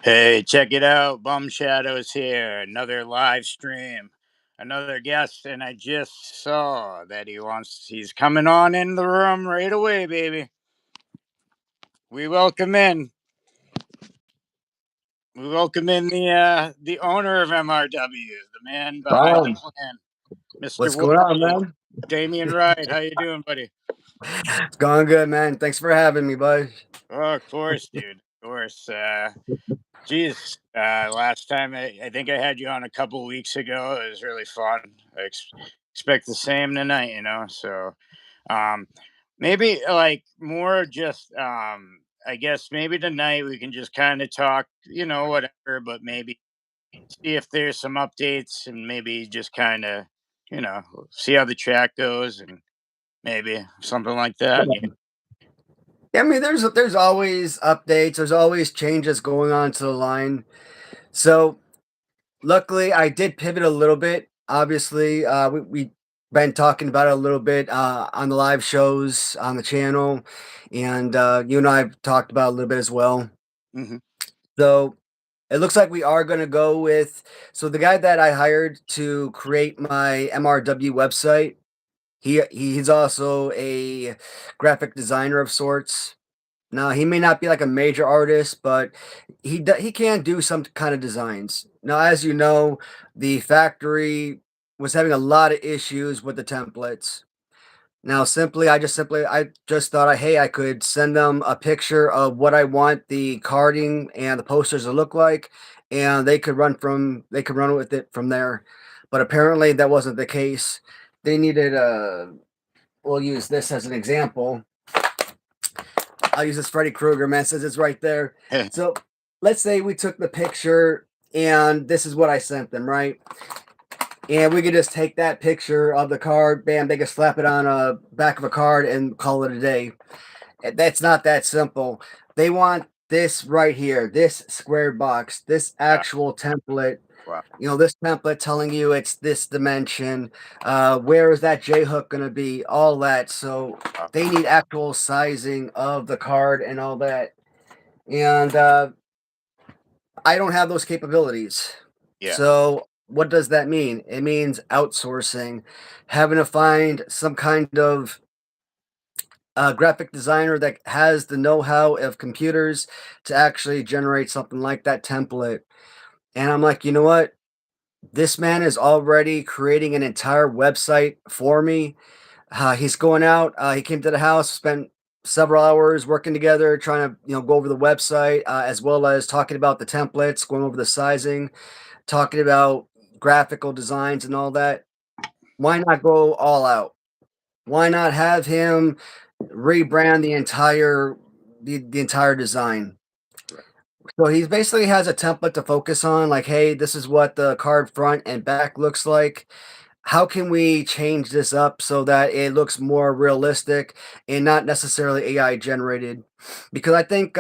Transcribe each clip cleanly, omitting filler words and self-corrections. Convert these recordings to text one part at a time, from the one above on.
Hey, check it out. Bum Shadows here. Another live stream. Another guest, and I just saw that he's coming on in the room right away, baby. We welcome in. We welcome in the owner of MRW, the man behind the plan, Mr. What's going on, Watty. man? Damien Riot. How you doing, buddy? It's going good, man. Thanks for having me, bud. Oh, of course, dude. Of course. Geez, last time I think I had you on a couple weeks ago. It was really fun. I expect the same tonight, So, um, maybe like more just, I guess maybe tonight we can just kind of talk, whatever, but maybe see if there's some updates and maybe just kind of, see how the chat goes and maybe something like that. Yeah. Yeah, I mean, there's always updates. There's always changes going on to the line. So luckily, I did pivot a little bit. Obviously, we been talking about it a little bit on the live shows on the channel, and you and I have talked about it a little bit as well. Hmm. So it looks like we are going to go with the guy that I hired to create my MRW website. He's also a graphic designer of sorts. Now, he may not be like a major artist, but he can do some kind of designs. Now, as you know, the factory was having a lot of issues with the templates. Now, I just thought, hey, I could send them a picture of what I want the carding and the posters to look like, and they could run with it from there. But apparently, that wasn't the case. They needed we'll use this as an example. I'll use this Freddy Krueger, man, since it's right there. So let's say we took the picture and this is what I sent them, right? And we could just take that picture of the card, bam, they could slap it on a back of a card and call it a day. That's not that simple. They want this right here, this square box, this actual template. Wow. This template telling you it's this dimension. Where is that J hook going to be? All that. So they need actual sizing of the card and all that. And I don't have those capabilities. Yeah. So what does that mean? It means outsourcing, having to find some kind of graphic designer that has the know-how of computers to actually generate something like that template. And I'm like, you know what? This man is already creating an entire website for me. He's going out. He came to the house, spent several hours working together, trying to go over the website, as well as talking about the templates, going over the sizing, talking about graphical designs and all that. Why not go all out? Why not have him rebrand the entire design? So he basically has a template to focus on, like, hey, this is what the card front and back looks like. How can we change this up so that it looks more realistic and not necessarily AI generated? Because I think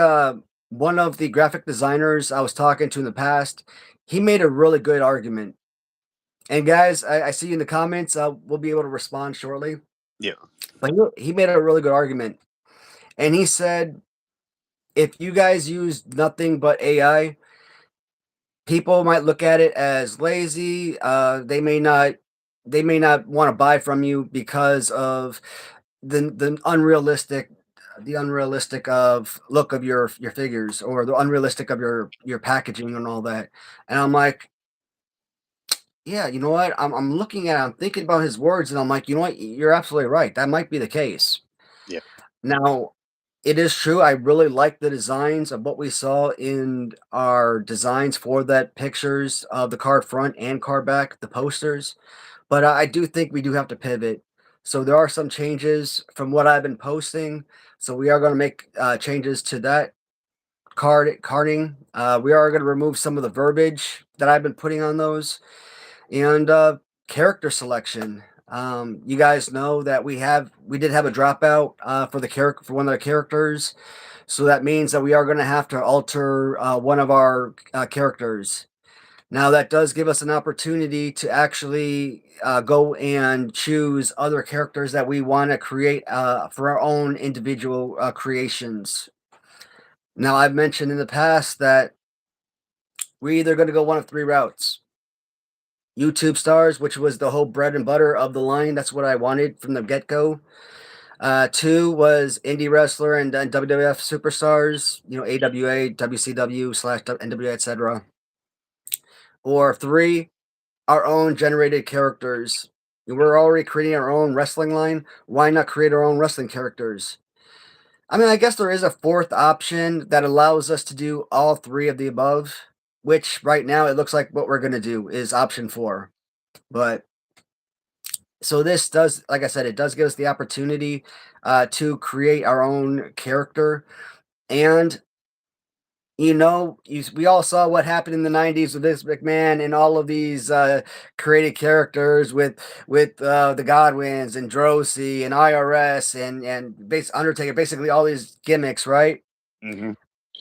one of the graphic designers I was talking to in the past, he made a really good argument. And guys, I see you in the comments. We'll be able to respond shortly. Yeah. But he made a really good argument. And he said, if you guys use nothing but AI, people might look at it as lazy. They may not want to buy from you because of the unrealistic of look of your figures, or the unrealistic of your packaging and all that. And I'm like, yeah, you know what? I'm looking at it, I'm thinking about his words, and I'm like, you know what? You're absolutely right. That might be the case. Yeah. Now, it is true. I really like the designs of what we saw in our designs for that pictures of the card front and card back, the posters. But I do think we do have to pivot. So there are some changes from what I've been posting. So we are going to make changes to that carding. We are going to remove some of the verbiage that I've been putting on those, and character selection. You guys know that we did have a dropout for the character for one of the characters, so that means that we are going to have to alter one of our characters. Now that does give us an opportunity to actually go and choose other characters that we want to create for our own individual creations. Now, I've mentioned in the past that we're either going to go one of three routes. YouTube stars, which was the whole bread and butter of the line. That's what I wanted from the get-go. Two was indie wrestler and WWF superstars, AWA, WCW / NWA, etc. Or three, our own generated characters. We're already creating our own wrestling line. Why not create our own wrestling characters? I mean, I guess there is a fourth option that allows us to do all three of the above, which right now it looks like what we're going to do is option 4. But so this does, like I said, it does give us the opportunity to create our own character. And we all saw what happened in the 90s with Vince McMahon and all of these created characters with the Godwins and Drosy and IRS and Undertaker, basically all these gimmicks, right? Mm-hmm.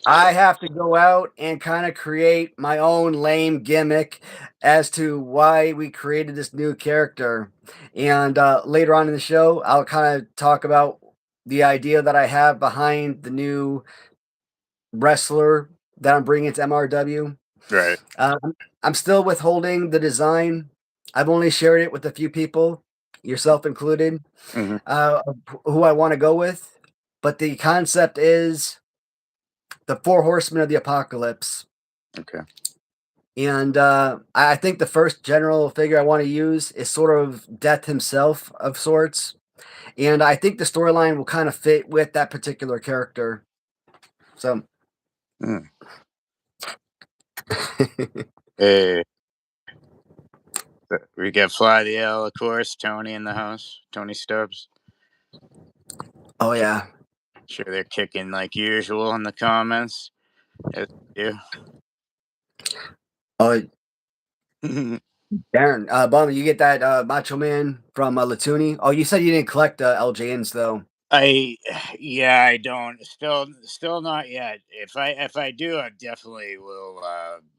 I have to go out and kind of create my own lame gimmick as to why we created this new character. And later on in the show, I'll kind of talk about the idea that I have behind the new wrestler that I'm bringing to MRW. Right. I'm still withholding the design. I've only shared it with a few people, yourself included, Mm-hmm. who I want to go with. But the concept is the 4 horsemen of the apocalypse. Okay. And I think the first general figure I want to use is sort of Death himself of sorts. And I think the storyline will kind of fit with that particular character. So. Hey. We got Fly the L, of course. Tony in the house. Tony Stubbs. Oh, yeah. Sure, they're kicking like usual in the comments. As you. Oh, Darren, Bum, you get that Macho Man from Latuni? Oh, you said you didn't collect LJNs though. I don't. Still not yet. If I do, I definitely will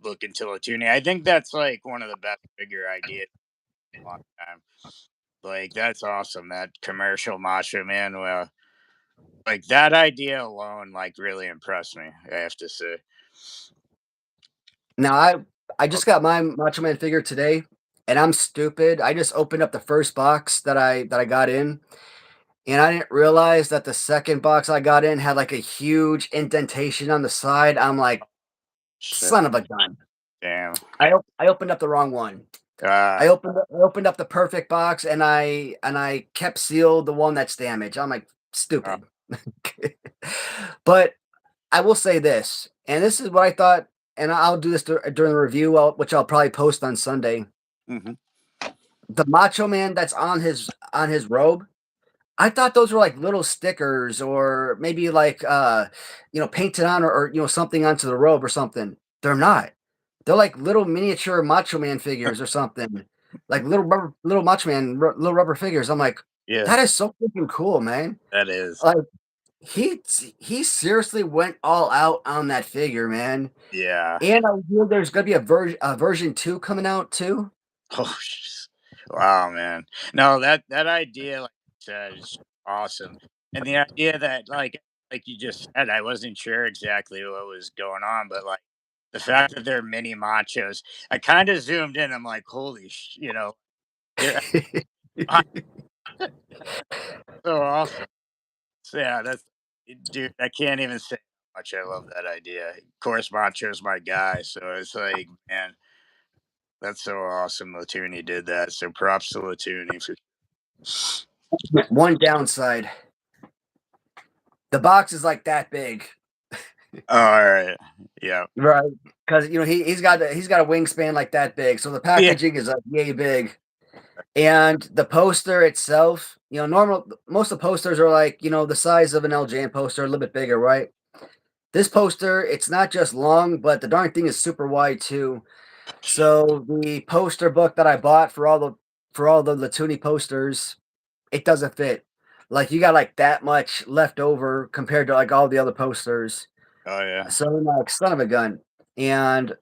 look into Latuni. I think that's like one of the best figure ideas in a long time. Like that's awesome. That commercial Macho Man. Well, like that idea alone, like really impressed me. I have to say. Now I just got my Macho Man figure today, and I'm stupid. I just opened up the first box that I got in, and I didn't realize that the second box I got in had like a huge indentation on the side. I'm like, Shit, son of a gun. damn. I opened up the wrong one. I opened up the perfect box, and I kept sealed the one that's damaged. I'm like, stupid. But I will say this, and this is what I thought, and I'll do this during the review, which I'll probably post on Sunday. Mm-hmm. The Macho Man that's on his robe, I thought those were like little stickers or maybe like painted on or something onto the robe or something. They're not. They're like little miniature Macho Man figures or something. Like little Macho Man little rubber figures. I'm like, Yeah, that is so freaking cool, man. that is. Like he seriously went all out on that figure, man. Yeah. And I hear there's gonna be a version 2 coming out too. Oh, wow, man. No, that idea, like you said, is awesome. And the idea that, like you just said, I wasn't sure exactly what was going on, but like the fact that they're mini machos, I kind of zoomed in. I'm like, holy, they're so awesome. So, yeah, dude. I can't even say how much I love that idea. Of course, Macho's my guy, so it's like, man, that's so awesome. Latuni did that, so props to Latuni for. One downside. The box is like that big. All right. Yeah. Right. Because he's got a wingspan like that big. So the Yeah. packaging is like yay big. And the poster itself, most of the posters are like, the size of an LJN poster, a little bit bigger, right? This poster, it's not just long, but the darn thing is super wide too. So the poster book that I bought for all the Latuni posters, it doesn't fit. Like you got like that much left over compared to like all the other posters. Oh yeah. So I'm like, son of a gun. And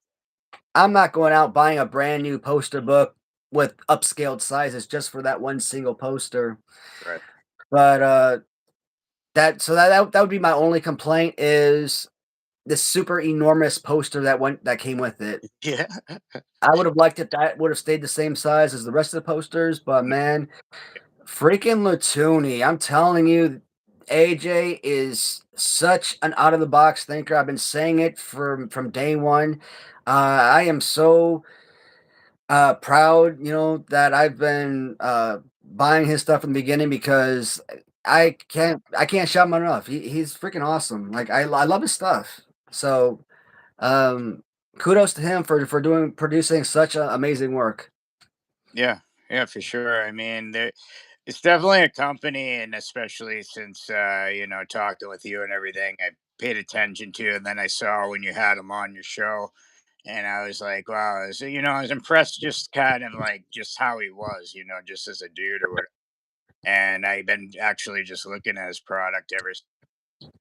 I'm not going out buying a brand new poster book with upscaled sizes just for that one single poster. Right. But that would be my only complaint is this super enormous poster that came with it. Yeah. I would have liked it that would have stayed the same size as the rest of the posters, but man, freaking Latuni, I'm telling you, AJ is such an out of the box thinker. I've been saying it from day one. I am so proud, that I've been buying his stuff in the beginning because I can't shout him enough. He's freaking awesome. Like I love his stuff. So um, kudos to him for doing producing such amazing work. Yeah. Yeah, for sure. I mean, it's definitely a company, and especially since talking with you and everything, I paid attention to, and then I saw when you had him on your show, and I was like, wow, I was impressed, just kind of like just how he was, just as a dude or whatever. And I've been actually just looking at his product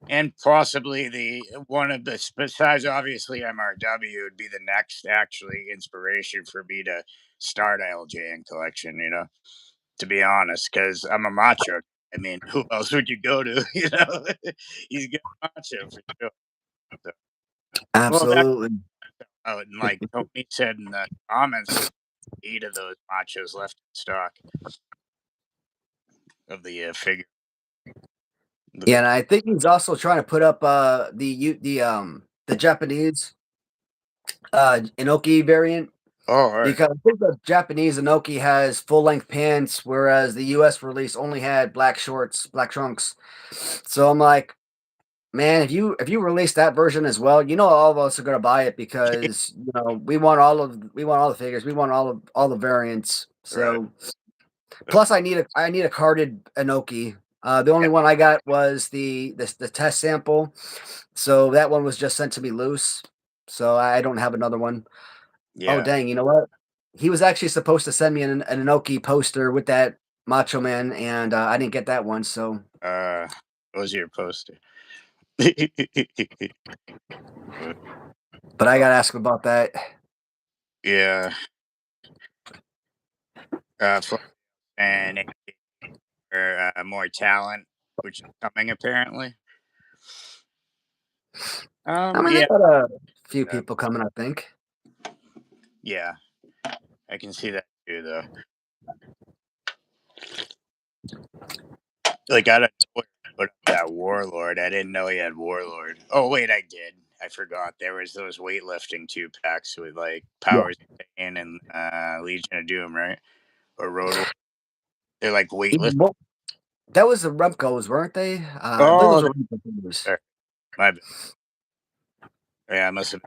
and possibly the one of the besides obviously MRW would be the next actually inspiration for me to start LJN collection. To be honest, because I'm a macho. I mean, who else would you go to? He's got macho for sure. So, well, that's Absolutely. out. And like Tony said in the comments, there's 8 of those machos left in stock of the figure. Yeah, and I think he's also trying to put up the Japanese Inoki variant Oh, all right. because I think the Japanese Inoki has full length pants, whereas the US release only had black shorts, black trunks. So I'm like, man, if you release that version as well, all of us are gonna buy it because we want all the figures, we want all the variants. Right. So plus I need a carded Inoki. The only Yeah. one I got was the test sample, so that one was just sent to me loose. So I don't have another one. Oh Yeah. dang, you know what? He was actually supposed to send me an Inoki poster with that Macho Man, and I didn't get that one. So, Uh, what was your poster? but I got to ask him about that. Yeah. And for more talent, which is coming apparently. I mean, they Yeah, got a few uh, people coming, I think. yeah, I can see that too, though. Like I don't know where to put up that Warlord. I didn't know he had Warlord. Oh wait, I did. I forgot there was those weightlifting 2 packs with like Yeah. Powers of Pain and Legion of Doom, right? Or Road War. They're like Yeah, weightlifting. well, that was the Remcos, weren't they? I believe Oh, those were Remco figures. my bad. Yeah, I must have.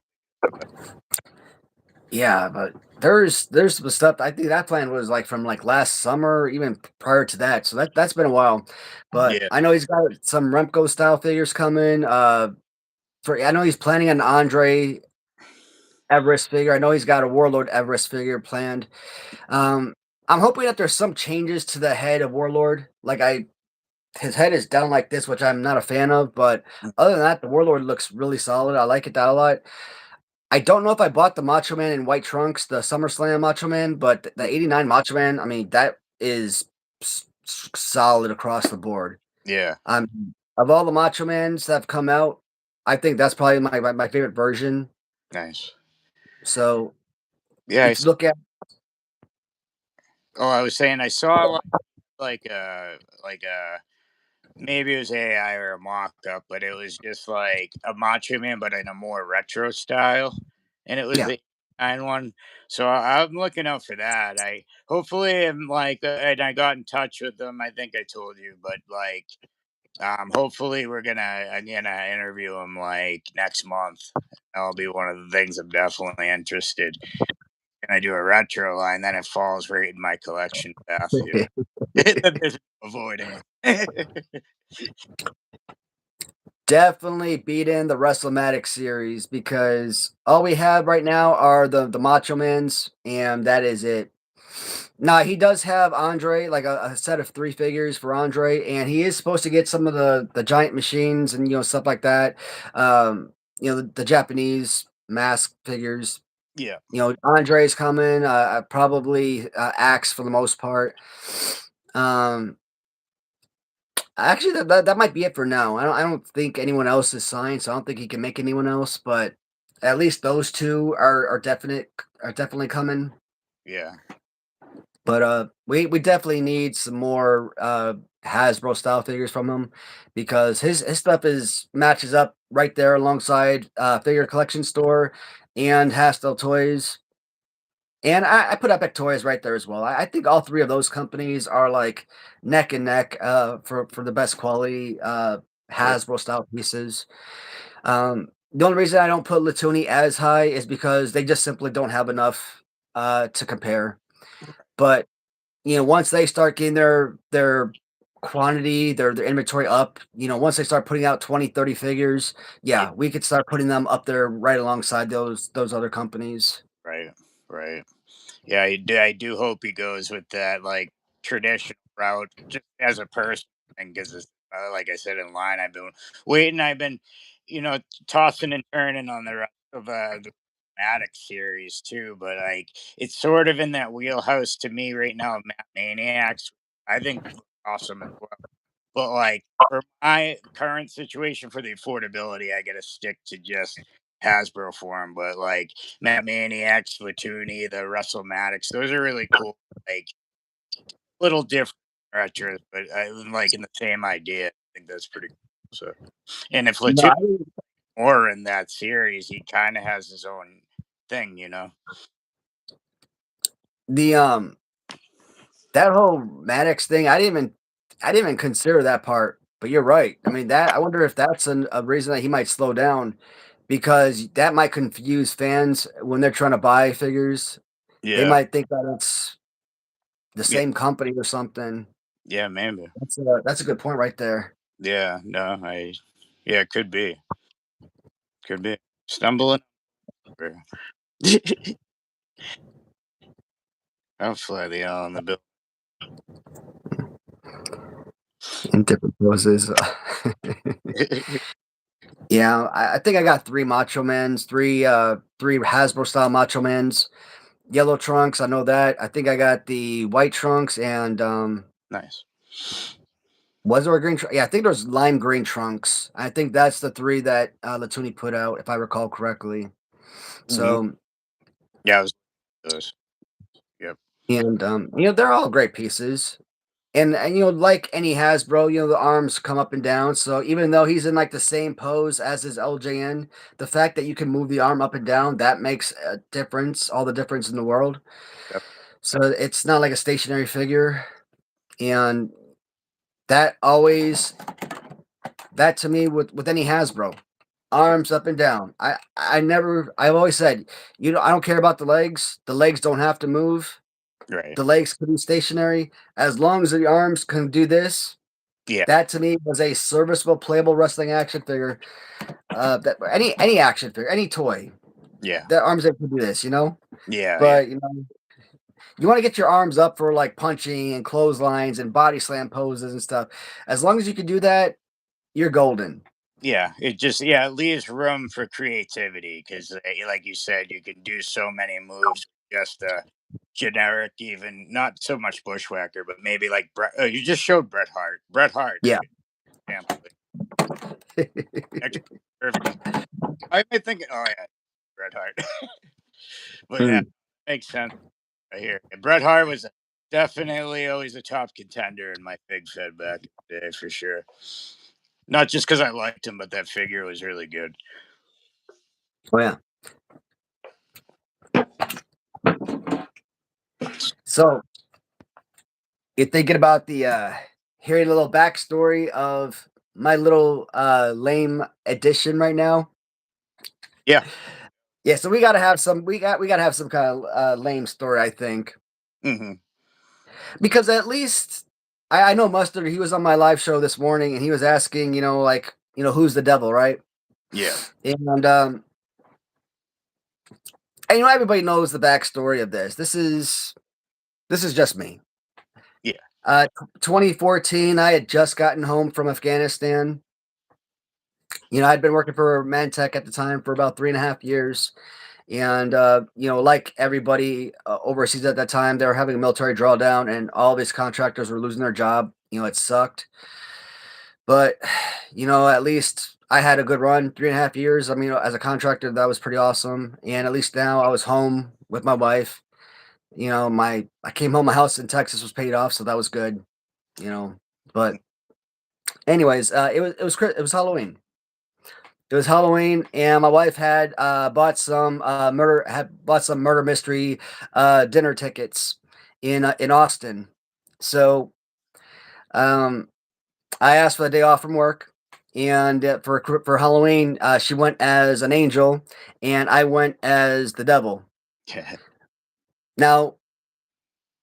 Yeah, but there's some stuff. I think that plan was like from like last summer, even prior to that. So that's been a while. But Yeah, I know he's got some Remco style figures coming. I know he's planning an Andre Everest figure. I know he's got a Warlord Everest figure planned. Um, I'm hoping that there's some changes to the head of Warlord. His head is down like this, which I'm not a fan of. But other than that, the Warlord looks really solid. I like it that a lot. I don't know if I bought the Macho Man in white trunks, the SummerSlam Macho Man, but the '89 Macho Man, I mean, that is solid across the board. yeah, Of all the Macho Mans that have come out, I think that's probably my favorite version. nice. So Yeah, if you look at oh, I was saying I saw like maybe it was AI or a mock up, but it was just like a Macho Man, but in a more retro style, and it was yeah, the '89 one. So I'm looking out for that. I hopefully am like, and I got in touch with them. I think I told you, but like, hopefully I'm gonna interview him like next month. That'll be one of the things I'm definitely interested. And I do a retro line, then it falls right in my collection path. Then there's no avoiding it. definitely beat in the WrestleMatic series because all we have right now are the Macho Mans, and that is it. Nah, he does have Andre, like a set of 3 figures for Andre, and he is supposed to get some of the giant machines and stuff like that. The Japanese mask figures. Yeah. Andre's coming. Probably Axe for the most part. Um, Actually, that might be it for now. I don't think anyone else is signed, so I don't think he can make anyone else. But at least those two are definitely coming. Yeah. But we definitely need some more Hasbro style figures from him because his stuff is matches up right there alongside Figure Collection Store and Hastel Toys. And I put Epic Toys right there as well. I think all three of those companies are like neck and neck for the best quality Right. Hasbro style pieces. The only reason I don't put Latuni as high is because they just simply don't have enough to compare. But once they start getting their quantity, their inventory up, once they start putting out 20, 30 figures, Yeah. yeah, we could start putting them up there right alongside those other companies. Right. Right. Yeah, I do hope he goes with that like traditional route, just as a person, and because like I said in line, I've been waiting. I've been, tossing and turning on the rest of the Maddox series too, but like it's sort of in that wheelhouse to me right now. Matt Maniacs, I think awesome as well. But like for my current situation for the affordability, I gotta stick to just Hasbro form. But like Matt Maniacs, Latuni, the WrestleMatics, those are really cool. Like little different retros, but I like in the same idea. I think that's pretty cool. So, and if No, Latuni more in that series, he kind of has his own thing. the that whole Maddox thing, I didn't even consider that part. But you're right. I mean, I wonder if that's a reason that he might slow down because that might confuse fans when they're trying to buy figures. They Yeah, might think that it's the yeah, same company or something. yeah, maybe. That's a good point right there. Yeah, no, yeah, it could be stumbling. Over. I'll fly the L on the bill. In different poses. Yeah, I think I got three Macho Mans, three Hasbro style Macho Mans. Yellow trunks, I know that. I think I got the white trunks and Nice. was there a green trunk? Yeah, I think there's lime green trunks. I think that's the three that Latuni put out, if I recall correctly. Hmm. So, Yeah, I was those. Yep. and they're all great pieces. And like any Hasbro, the arms come up and down. So even though he's in like the same pose as his LJN, the fact that you can move the arm up and down, that makes a difference, all the difference in the world. Yep. So it's not like a stationary figure. And that always that to me with any Hasbro, arms up and down. I've always said, I don't care about the legs. The legs don't have to move. Right. The legs can be stationary as long as the arms can do this. Yeah. That to me was a serviceable, playable wrestling action figure. That any action figure, any toy, Yeah. that arms able to do this, Yeah. Yeah. But you want to get your arms up for like punching and clotheslines and body slam poses and stuff. As long as you can do that, you're golden. Yeah. It leaves room for creativity because, like you said, you can do so many moves with just a generic, even not so much bushwhacker, but maybe like Bret. Oh, you just showed Bret Hart. Bret Hart's a Yeah. good example. Actually, perfect. I might think, oh yeah, Bret Hart, but yeah, Mm. makes sense. I hear you. Bret Hart was definitely always a top contender in my big fed back in the day for sure. Not just because I liked him, but that figure was really good. Oh yeah. So you're thinking about the hearing a little backstory of my little lame addition right now. Yeah. Yeah, so we gotta have some kind of lame story, I think. Hmm. Because at least I know Mustard, he was on my live show this morning and he was asking, like, who's the devil, right? Yeah. And everybody knows the backstory of this. This is just me. Yeah. 2014, I had just gotten home from Afghanistan. I'd been working for Mantech at the time for about 3.5 years. And, like everybody overseas at that time, they were having a military drawdown and all these contractors were losing their job. It sucked. But, at least I had a good run, 3.5 years. I mean, as a contractor, that was pretty awesome. And at least now I was home with my wife. I came home, my house in Texas was paid off, so that was good. But anyways, it was Halloween. It was Halloween, and my wife had bought some murder mystery dinner tickets in Austin. So um, I asked for the day off from work, and for Halloween, she went as an angel, and I went as the devil. Yeah. Now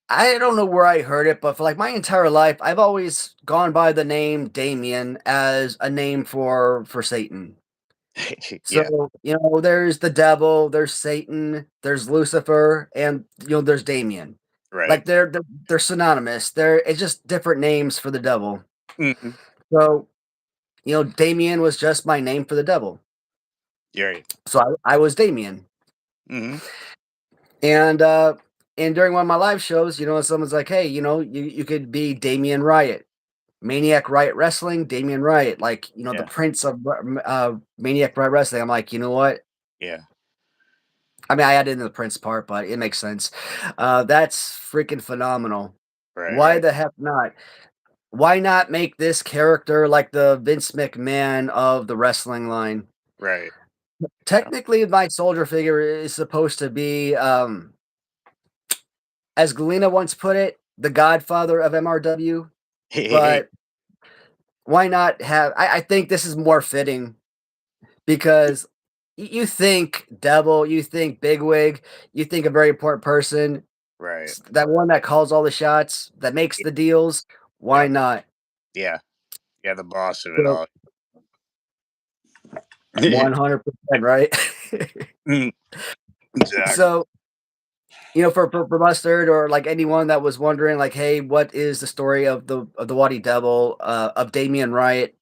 I don't know where I heard it, but for like my entire life, I've always gone by the name Damien as a name for Satan. Yeah. So, there's the devil, there's Satan, there's Lucifer, and there's Damien. Right. Like they're synonymous. It's just different names for the devil. Hmm. So, Damien was just my name for the devil. Right. So I was Damien. Hmm. And during one of my live shows, someone's like, "Hey, you could be Damien Riot. Maniac Riot Wrestling, Damien Riot, like, the Yeah. prince of Maniac Riot Wrestling." I'm like, you know what? Yeah. I mean, I added in the prince part, but it makes sense. That's freaking phenomenal. Right. Why Right. the heck not? Why not make this character like the Vince McMahon of the wrestling line? Right. Technically, my soldier figure is supposed to be, as Galena once put it, the godfather of MRW, Yeah. but why not have I think this is more fitting because you think devil, you think bigwig, you think a very important person, Right. that one that calls all the shots, that makes the deals. Why Yep. not? Yeah. Yeah. The boss of it So all. 100%, right? Mm, exactly. So, for Mustard or like anyone that was wondering, like, hey, what is the story of the Watty Devil of Damien Riot?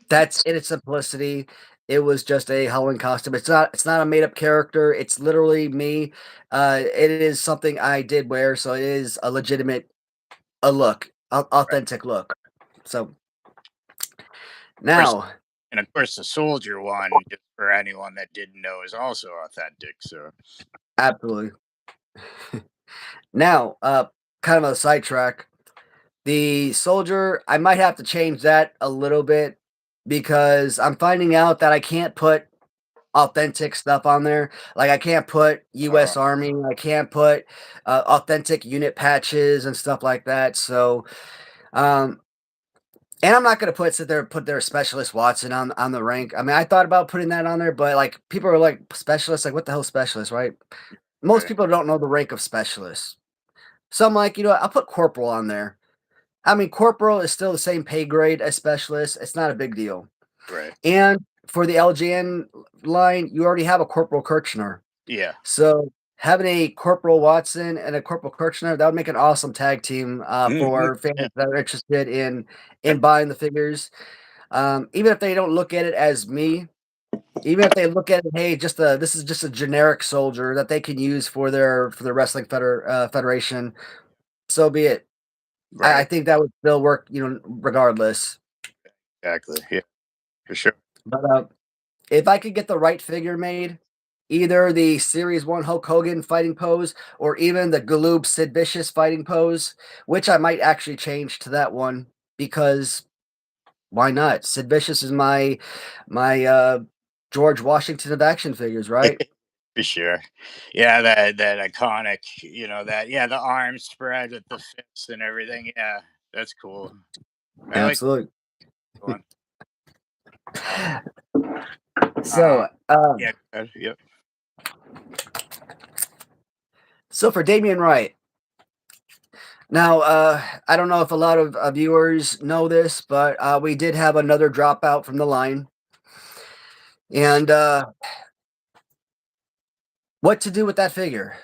That's in its simplicity. It was just a Halloween costume. It's not a made up character. It's literally me. It is something I did wear, so it is a legitimate look, Right. authentic look. So Of course, now, and of course, the soldier one, just for anyone that didn't know, is also authentic. So. absolutely. Now, kind of a sidetrack. The soldier, I might have to change that a little bit because I'm finding out that I can't put authentic stuff on there. Like I can't put Uh, US Army, I can't put authentic unit patches and stuff like that. So, um, and I'm not gonna put their specialist Watson on the rank. I mean, I thought about putting that on there, but like people are like specialists, like what the hell specialist, right? Most right. people don't know the rank of specialist. So I'm like, I'll put corporal on there. I mean, corporal is still the same pay grade as specialist. It's not a big deal. Right. And for the LJN line, you already have a Corporal Kirchner. Yeah. So having a Corporal Watson and a Corporal Kirchner, that would make an awesome tag team Mhm. for Yeah. fans that are interested in buying the figures. Even if they don't look at it as me, even if they look at it, hey, this is just a generic soldier that they can use for their wrestling federation. So be it. I Right. think that would still work, regardless. Exactly. Yeah. For sure. But if I could get the right figure made, either the Series 1 Hulk Hogan fighting pose or even the Galoob Sid Vicious fighting pose, which I might actually change to that one because why not? Sid Vicious is my George Washington of action figures, right? For sure. Yeah. That iconic. That. Yeah. The arms spread with the fists and everything. Yeah. That's cool. I like Absolutely. that one. Uh, So, yeah. Yep. so for Damien Wright, now I don't know if a lot of viewers know this, but we did have another dropout from the line, and what to do with that figure?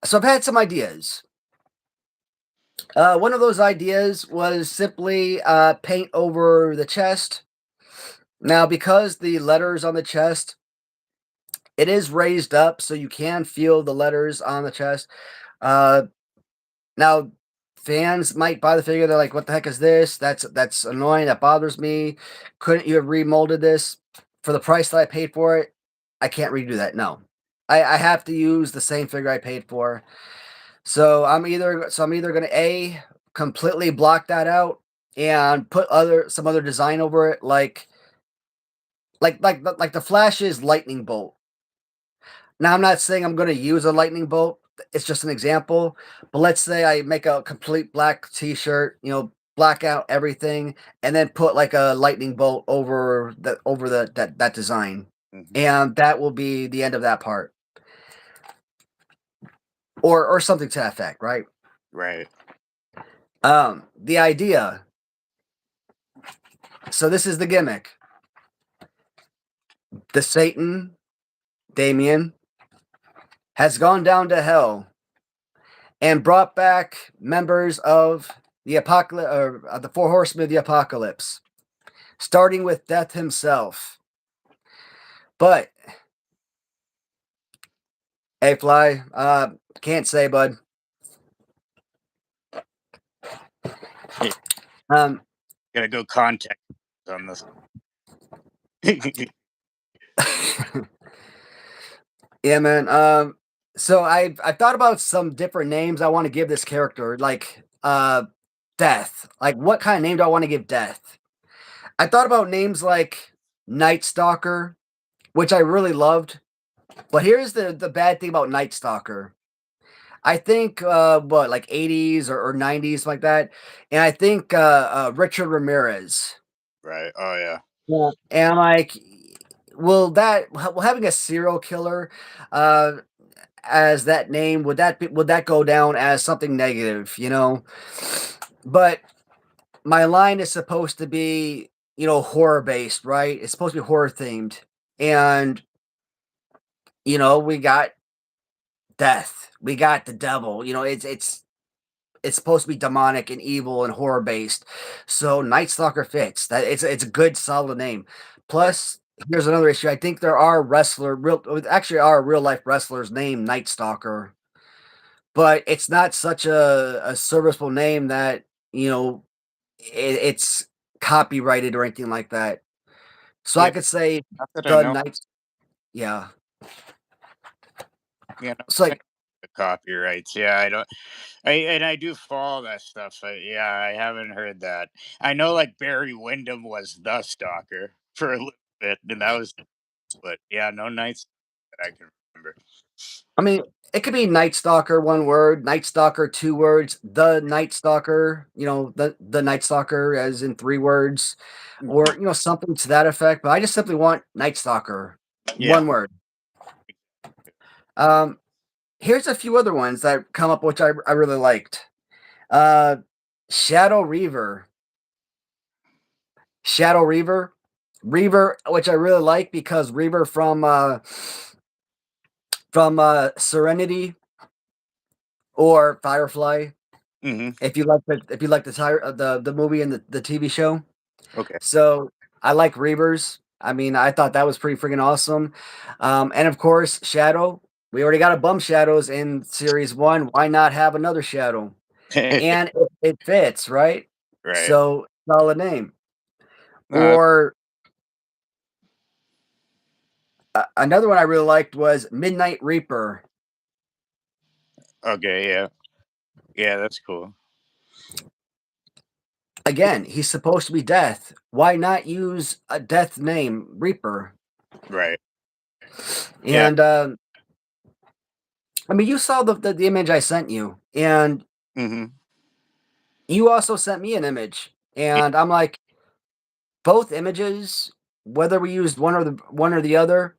So I've had some ideas. One of those ideas was simply paint over the chest. Now, because the letters on the chest, it is raised up, so you can feel the letters on the chest. Uh, now, fans might buy the figure. They're like, "What the heck is this? That's annoying. That bothers me. Couldn't you have remolded this for the price that I paid for it? I can't redo that. No, I have to use the same figure I paid for. So I'm either going to completely block that out and put some other design over it, like the Flash's lightning bolt. Now I'm not saying I'm going to use a lightning bolt. It's just an example. But let's say I make a complete black T-shirt, black out everything, and then put like a lightning bolt over that design, and that will be the end of that part, or something to that effect, right? Right. The idea. So this is the gimmick. The Satan, Damien, has gone down to hell and brought back members of the apocalypse, or the four horsemen of the apocalypse, starting with Death himself. But hey, Fly, can't say, bud. Gotta go contact on this. Yeah, man. So I thought about some different names I want to give this character, like Death. Like, what kind of name do I want to give Death? I thought about names like Night Stalker, which I really loved. But here's the bad thing about Night Stalker. I think like 80s or 90s like that, and I think Richard Ramirez. Right. Oh yeah. Yeah. And I'm like, will having a serial killer as that name, would that go down as something negative, But my line is supposed to be, horror based, right? It's supposed to be horror themed. And we got death. We got the devil. It's supposed to be demonic and evil and horror based. So Night Stalker fits. That it's a good solid name. Plus, here's another issue. I think there are real life wrestlers named Night Stalker, but it's not such a serviceable name that it's copyrighted or anything like that. So Yeah, I could say not that I the know. Night. Yeah. Yeah, It's like, the copyrights. Yeah, I don't. I do follow that stuff. Yeah, I haven't heard that. I know like Barry Windham was the stalker for a little bit, and that was. But yeah, no nights that I can remember. I mean, it could be Night Stalker, one word, Night Stalker, two words, the Night Stalker, the Night Stalker as in three words, or something to that effect. But I just simply want Night Stalker, Yeah. one word. Here's a few other ones that come up, which I really liked. Shadow Reaver. Shadow Reaver. Reaver, which I really like because Reaver from Serenity or Firefly. If you like the movie and the TV show. Okay. So I like Reavers. I mean, I thought that was pretty freaking awesome. And of course, Shadow. We already got a bum Shadows in series 1. Why not have another Shadow? And it fits, right? Right. So solid name. Uh, Or another one I really liked was Midnight Reaper. okay. Yeah. Yeah, that's cool. Again, he's supposed to be Death. Why not use a Death name, Reaper? Right. Yeah. And I mean, you saw the image I sent you, and you also sent me an image, Yeah. and I'm like, both images, whether we used one or the other,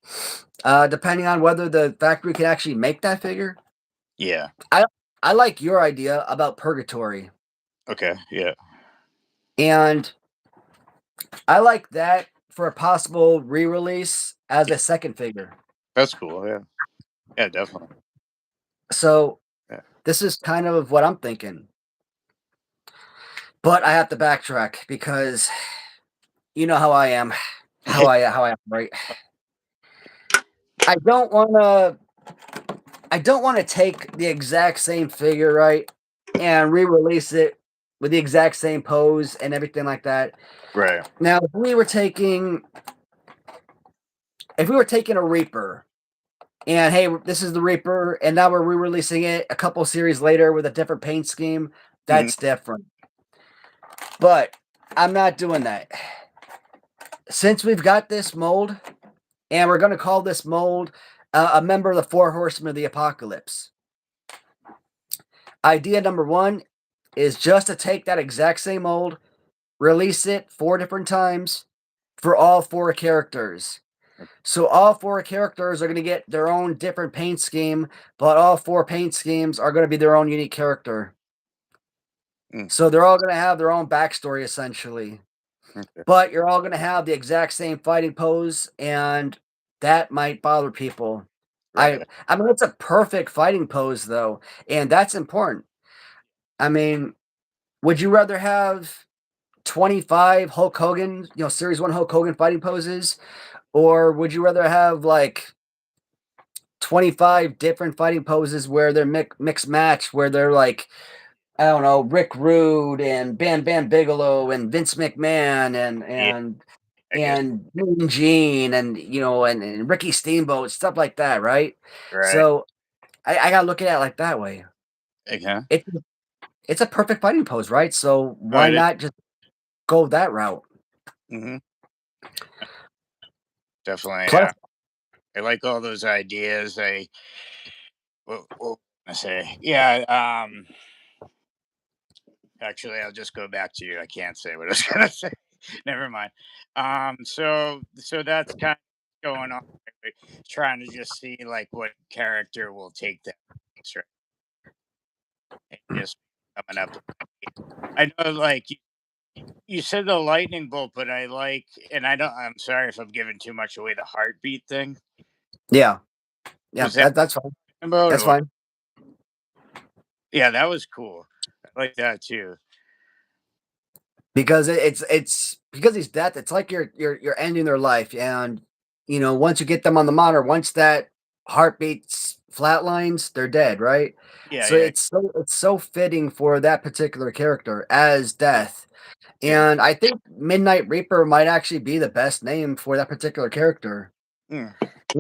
depending on whether the factory can actually make that figure. Yeah. I like your idea about Purgatory, Okay. Yeah. and I like that for a possible re-release as a second figure. That's cool. Yeah. Yeah, definitely. So Yeah. this is kind of what I'm thinking. But I have to backtrack because you know how I am, how I operate. I don't want to take the exact same figure, right? and re-release it with the exact same pose and everything like that. Right. Now, if we were taking a Reaper, and hey, this is the Reaper, and now we're re-releasing it a couple series later with a different paint scheme, that's different. But I'm not doing that. Since we've got this mold, and we're going to call this mold a member of the Four Horsemen of the Apocalypse. Idea number one is just to take that exact same mold, release it 4 different times for all 4 characters. So all 4 characters are going to get their own different paint scheme, but all 4 paint schemes are going to be their own unique character. So they're all going to have their own backstory, essentially. Okay. But you're all going to have the exact same fighting pose, and that might bother people. Right. I mean, it's a perfect fighting pose, though, and that's important. I mean, would you rather have 25 Hulk Hogan, Series 1 Hulk Hogan fighting poses, or would you rather have, like, 25 different fighting poses where they're mixed match, where they're like, I don't know, Rick Rude and Bam Bam Bigelow and Vince McMahon Yeah. I guess. and Mean Gene and Ricky Steamboat, stuff like that, right? Right. So I gotta look at it like that way. Okay. It it's a perfect fighting pose, right? So Oh, why it is. not just go that route? Definitely. Plus, I like all those ideas. What was I say? Yeah. Actually, I'll just go back to you. I can't say what I was gonna say. Never mind. So that's kind of going on. Right? Trying to just see like what character will take that. Right? And just coming up. I know, like you said, the lightning bolt, but I like, and I don't. I'm sorry if I'm giving too much away. The heartbeat thing, yeah, was that that's fine. about or That's what? fine. Yeah, that was cool. I like that too. Because it's because he's death, it's like you're ending their life, and once you get them on the monitor, once that heartbeats flatlines, they're dead, right? Yeah, So yeah, it's so fitting for that particular character as yeah, death. yeah. And I think Midnight Reaper might actually be the best name for that particular character. Mm,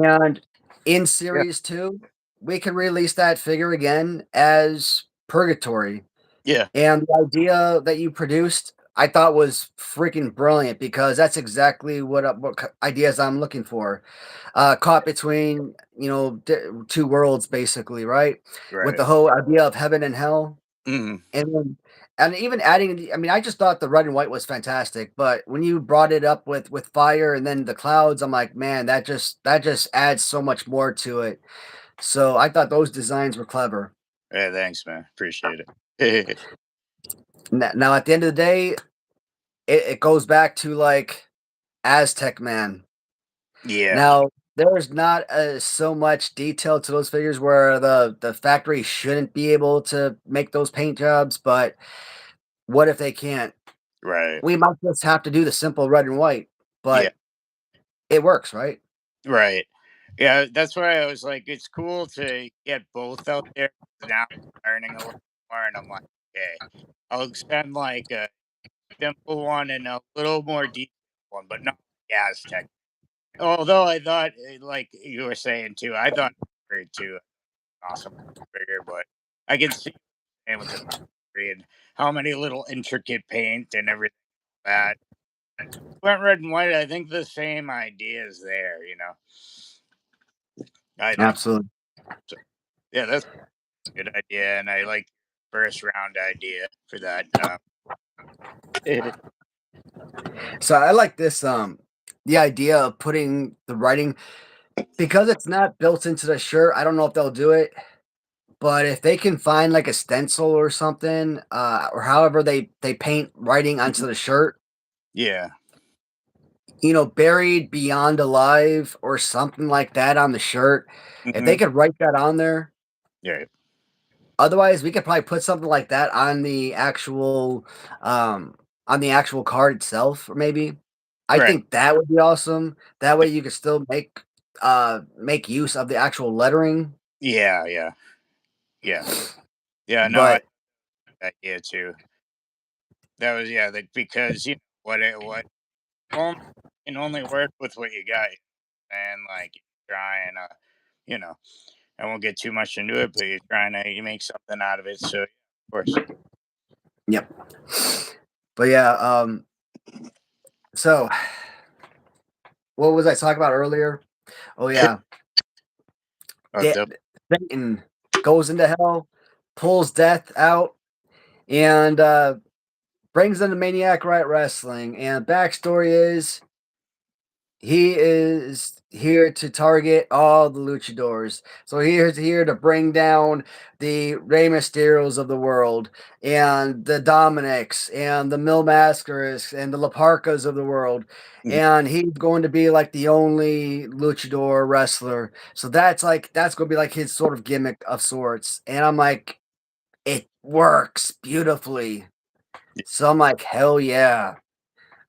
And in yeah, series 2, we can release that figure again as Purgatory. yeah. And the idea that you produced, I thought was freaking brilliant, because that's exactly what ideas I'm looking for. Caught between, 2 worlds, basically, right? With Right. the whole idea of heaven and hell. Mm, And even adding I mean, I just thought the red and white was fantastic, but when you brought it up with fire and then the clouds, I'm like, man, that just adds so much more to it. So I thought those designs were clever. yeah, thanks, man. Appreciate it. Now, at the end of the day, it goes back to, like, Aztec Man. Yeah. Now, there's not, so much detail to those figures where the factory shouldn't be able to make those paint jobs, but what if they can't? Right. We might just have to do the simple red and white, Yeah. but it works, right? Right. Yeah. That's why I was like, it's cool to get both out there. Now I'm learning a little more, and I'm like, okay, I'll spend like a simple one and a little more detailed one, but not like Aztec. Although I thought, like you were saying too, I thought it was great too. Awesome figure, but I can see and with the factory and how many little intricate paint and everything like that. Went red and white. I think the same idea is there. I think Absolutely. so. Yeah, that's a good idea, and I like first round idea for that. So I like this, the idea of putting the writing, because it's not built into the shirt, I don't know if they'll do it, but if they can find, like, a stencil or something, or however they paint writing onto the shirt, Yeah. buried beyond alive or something like that on the shirt, if Hmm. they could write that on there. Yeah. Otherwise, we could probably put something like that um, on the actual card itself, or maybe. I Right. think that would be awesome. That way you could still make use of the actual lettering. Yeah. Yeah. Yeah. Yeah. No. But idea too. That was because what only can only work with what you got, and like trying you know I won't get too much into it, but you're trying to you make something out of it. So of course, Yep. But yeah, so what was I talking about earlier? Oh yeah, oh, Satan goes into hell, pulls death out, and brings in the Maniac Riot Wrestling. And backstory is he is here to target all the luchadors. So he is here to bring down the Rey Mysterios of the world, and the Dominics, and the Mil Mascaras, and the La Parcas of the world. mhm, And he's going to be like the only luchador wrestler. So that's going to be like his sort of gimmick of sorts. And I'm like, it works beautifully. So I'm like, hell yeah.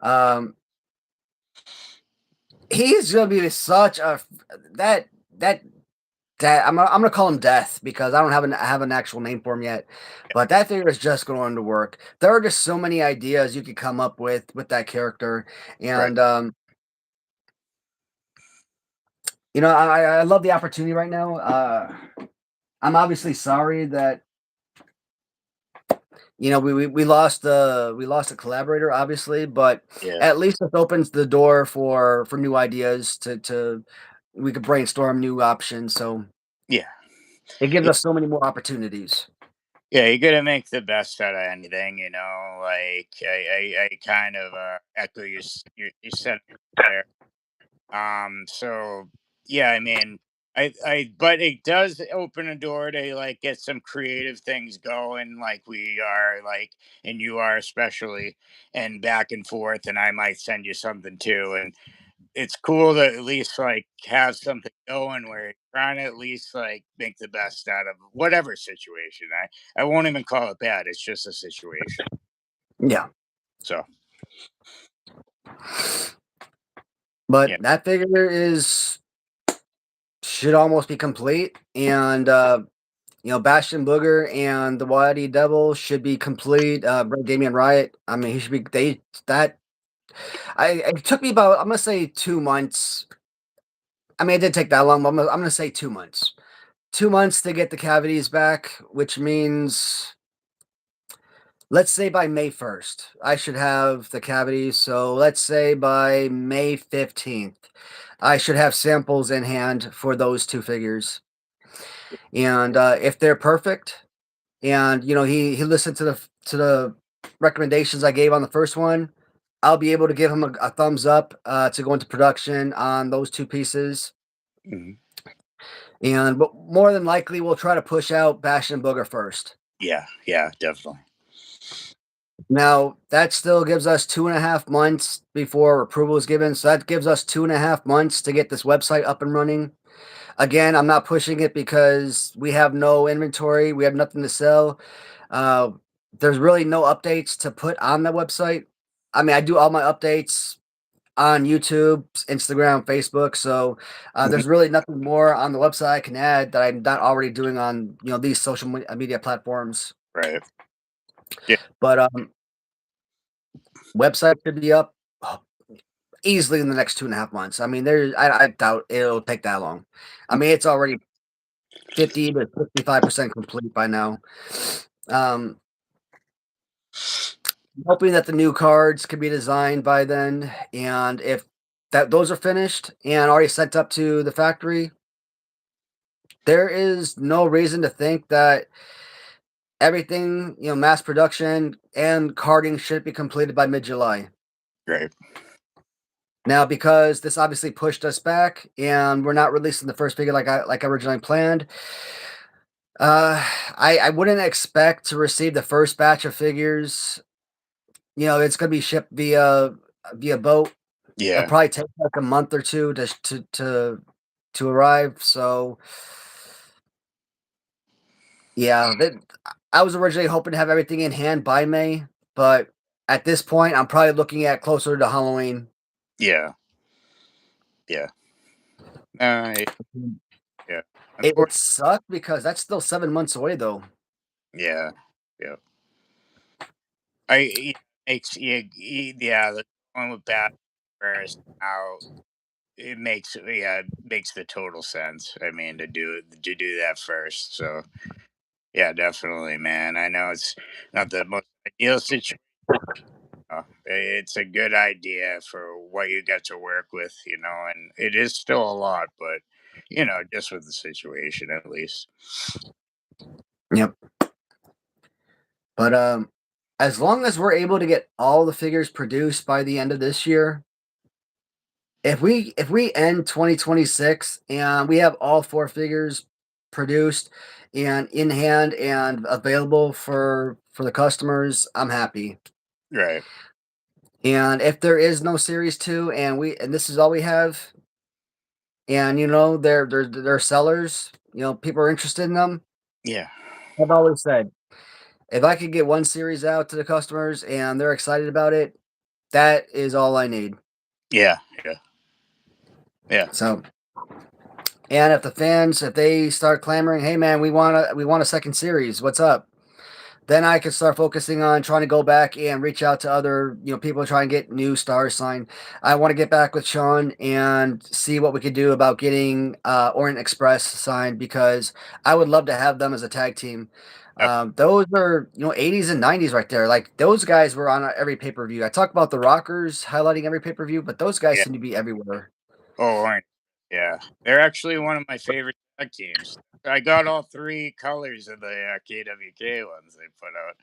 Um, he's gonna be such a that that I'm gonna call him Death because I don't have an actual name for him yet. But that figure is just going to work. There are just so many ideas you could come up with that character, right, and I love the opportunity right now. I'm obviously sorry that we lost a collaborator, obviously, but yeah, at least this opens the door for new ideas to we could brainstorm new options. So yeah, it gives yeah, us so many more opportunities. yeah. You got to make the best out of anything, you know. Like I kind of echo you said there. So yeah, I mean, but it does open a door to like get some creative things going, like we are, like, and you are especially, and back and forth. And I might send you something too, and it's cool to at least like have something going where you're trying to at least like make the best out of whatever situation. I won't even call it bad. It's just a situation. Yeah, So but yeah, that figure is should almost be complete, and Bastion Booger and the Watty Devil should be complete. Damien Riot, I mean, he should be they that. It took me about, I'm gonna say, 2 months. I mean, it did take that long, but I'm gonna say 2 months. 2 months to get the cavities back, which means let's say by May 1st, I should have the cavities. So let's say by May 15th, I should have samples in hand for those two figures. And if they're perfect, and he listened to the recommendations I gave on the first one, I'll be able to give him a thumbs up to go into production on those two pieces. mhm, But more than likely, we'll try to push out Bash and Booger first. yeah, yeah, definitely. Now, that still gives us 2.5 months before approval is given. So that gives us 2.5 months to get this website up and running. Again, I'm not pushing it because we have no inventory. We have nothing to sell. Uh, there's really no updates to put on the website. I mean, I do all my updates on YouTube, Instagram, Facebook. So Mhm, there's really nothing more on the website I can add that I'm not already doing on these social media platforms. right. Yeah, But website should be up easily in the next 2.5 months. I mean, I doubt it'll take that long. I mean, it's already 50 to 55% complete by now. Um, hoping that the new cards can be designed by then, and if those are finished and already sent up to the factory, there is no reason to think that everything, mass production and carding should be completed by mid-July. right. Now, because this obviously pushed us back, and we're not releasing the first figure like I originally planned, uh, I wouldn't expect to receive the first batch of figures. It's gonna be shipped via boat. It'll Yeah, probably take like a month or two to arrive. So yeah, I was originally hoping to have everything in hand by May, but at this point, I'm probably looking at closer to Halloween. yeah, yeah. Uh, Mm. yeah. It would Unfortunately, suck because that's still 7 months away, though. yeah, yeah. I makes yeah, the one with Bat first now it makes the total sense. I mean to do that first. So yeah, definitely, man. I know it's not the most ideal situation. It's a good idea for what you get to work with, and it is still a lot, but just with the situation at least. Yep. But as long as we're able to get all the figures produced by the end of this year, if we end 2026 and we have all four figures produced and in hand and available for the customers, I'm happy. Right. And if there is no series 2 and this is all we have, and they're sellers, people are interested in them, Yeah. I've always said, if I could get one series out to the customers and they're excited about it, that is all I need. Yeah. Yeah. Yeah. So, and if they start clamoring, "Hey man, we want a second series. What's up?" Then I can start focusing on trying to go back and reach out to other, people trying to get new stars signed. I want to get back with Sean and see what we could do about getting Orient Express signed, because I would love to have them as a tag team. Those are 80s and 90s right there. Like those guys were on every pay per view. I talk about the Rockers highlighting every pay per view, but those guys Yeah. seem to be everywhere. Oh, orange. Yeah. They're actually one of my favorite tag teams. I got all three colors of the KWK ones they put out.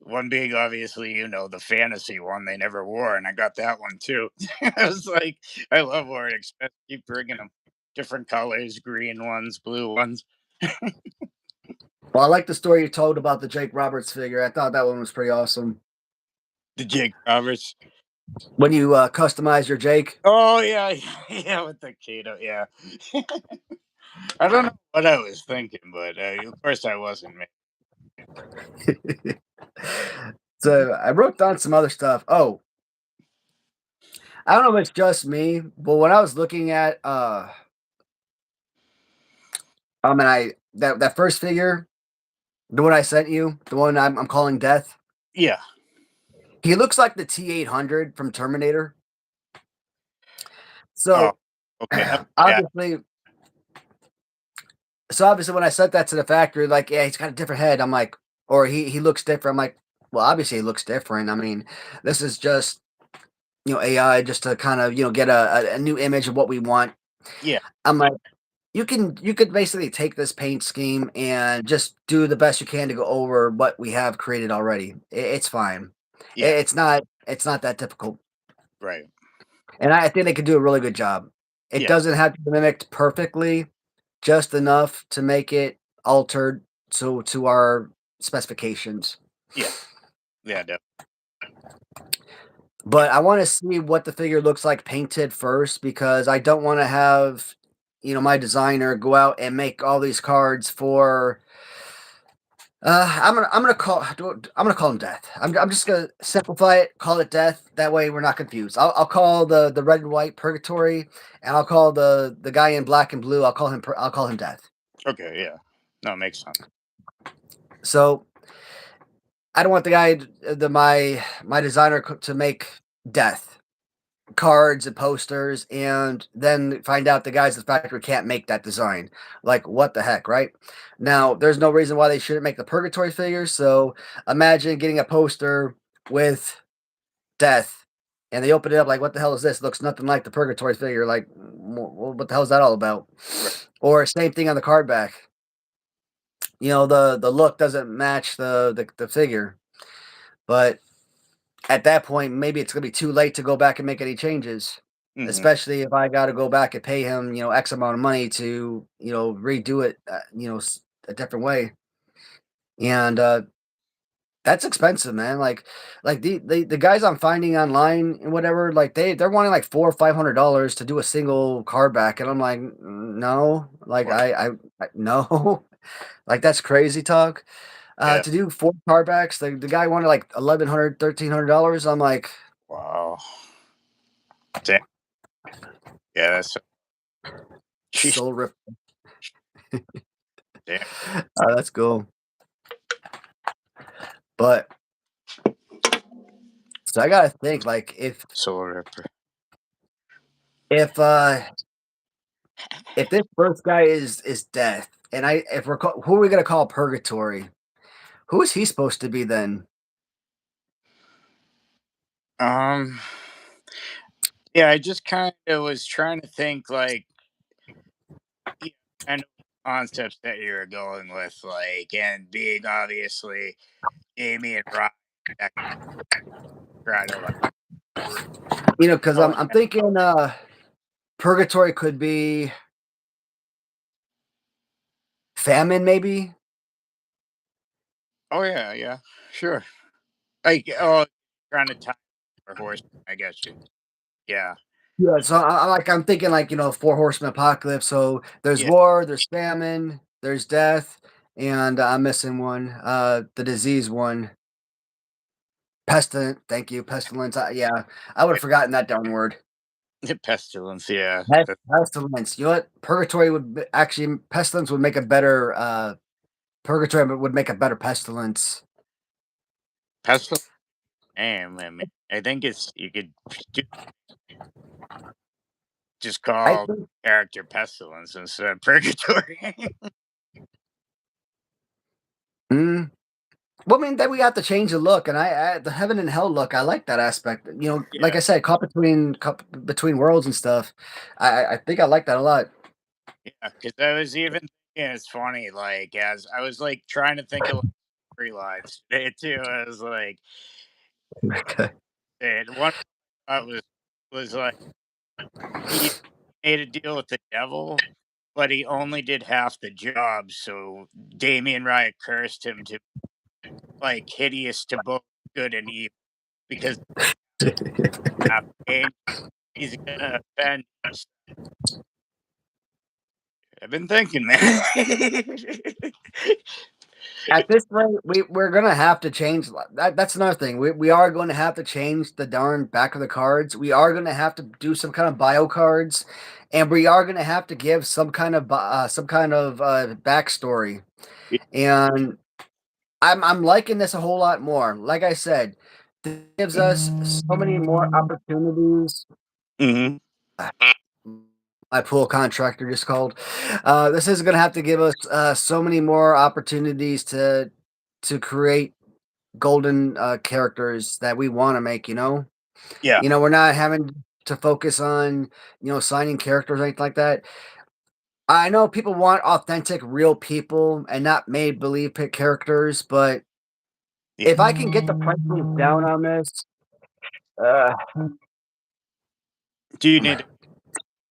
One being obviously, the fantasy one they never wore, and I got that one too. I was like, I love Warren Express. Keep bringing them different colors, green ones, blue ones. Well, I like the story you told about the Jake Roberts figure. I thought that one was pretty awesome. The Jake Roberts. When you customize your Jake. Oh yeah, yeah, with the Kato. Yeah, I don't know what I was thinking, but of course I wasn't. So I wrote down some other stuff. Oh, I don't know if it's just me, but when I was looking at and I that first figure, the one I sent you, the one I'm calling Death, Yeah. he looks like the T-800 from Terminator. Oh, So okay. Yeah. obviously, when I sent that to the factory, like, yeah, he's got a different head. I'm like, or he looks different. I'm like, well, obviously he looks different. I mean, this is just AI just to kind of get a new image of what we want. Yeah. I'm like, you could basically take this paint scheme and just do the best you can to go over what we have created already. It's fine. Yeah. It's not that difficult. Right. And I think they could do a really good job. It Yeah. doesn't have to be mimicked perfectly, just enough to make it altered to our specifications. Yeah. Yeah. Definitely. Yeah. But I want to see what the figure looks like painted first, because I don't want to have, my designer go out and make all these cards for. I'm gonna call him Death. I'm just gonna simplify it, call it Death. That way we're not confused. I'll call the red and white Purgatory, and I'll call the guy in black and blue. I'll call him Death. Okay. Yeah. No, it makes sense. So I don't want the guy, my designer to make Death cards and posters, and then find out the guys at the factory can't make that design. Like, what the heck, right? Now, there's no reason why they shouldn't make the Purgatory figures. So imagine getting a poster with Death, and they open it up like, what the hell is this? It looks nothing like the Purgatory figure. Like, what the hell is that all about? Right. Or same thing on the card back. The look doesn't match the figure, but at that point, maybe it's gonna be too late to go back and make any changes, Hmm. especially if I gotta go back and pay him, X amount of money to, redo it, a different way. And that's expensive, man. Like the guys I'm finding online and whatever, like they're wanting like $400 or $500 to do a single card back, and I'm like, No, like Wow. I no, like that's crazy talk. Yeah. To do four card backs, the guy wanted like $1,100, $1,300. I'm like, Wow. Damn. Yeah. That's. Sheesh. soul rip. Damn. That's cool. But So I gotta think, like, Soul Ripper. if if this first guy is Death, and if we're who are we gonna call Purgatory? Who is he supposed to be then? Um, yeah, I just kind of was trying to think like, yeah, kind of concepts that you're going with, like, and being obviously Damien Riot, that try to like, You know, because oh, I'm thinking Purgatory could be Famine, maybe. oh yeah, yeah, sure. Like, oh, trying to tie or horse. I guess you. Yeah, Yeah, so I'm thinking like, Four Horsemen Apocalypse. So there's yeah. war, there's famine, there's death, and I'm missing one. The disease one. Pestilence. Thank you, pestilence. Yeah, I would have forgotten that darn word. Pestilence. Yeah, Pestilence. You know what? Purgatory actually pestilence would make a better purgatory would make a better pestilence. pestilence. Damn, I mean, I think it's you could just I call think. character pestilence instead of purgatory. Mm, well, I mean, then we have to change the look, and the heaven and hell look. I like that aspect. Like Yeah, I said, caught between worlds and stuff. I think I like that a lot. yeah. Because I was even thinking it's funny, like as I was like trying to think of like, storylines today too. I was like, Okay. and one I was like he made a deal with the devil, but he only did half the job. So Damien Riot cursed him to like hideous to both good and evil because half pain he's gonna offend. I've been thinking, man. At this rate, we're gonna have to change that. That's another thing. We are going to have to change the darn back of the cards. We are going to have to do some kind of bio cards, and we are going to have to give some kind of backstory. And I'm liking this a whole lot more. Like I said, this gives us so many more opportunities. Hmm. My pool contractor just called. This is going to have to give us so many more opportunities to create golden characters that we want to make. Yeah, We're not having to focus on signing characters or anything like that. I know people want authentic, real people and not made believe characters, but yeah. if I can get the price point down on this, uh, Do you need to?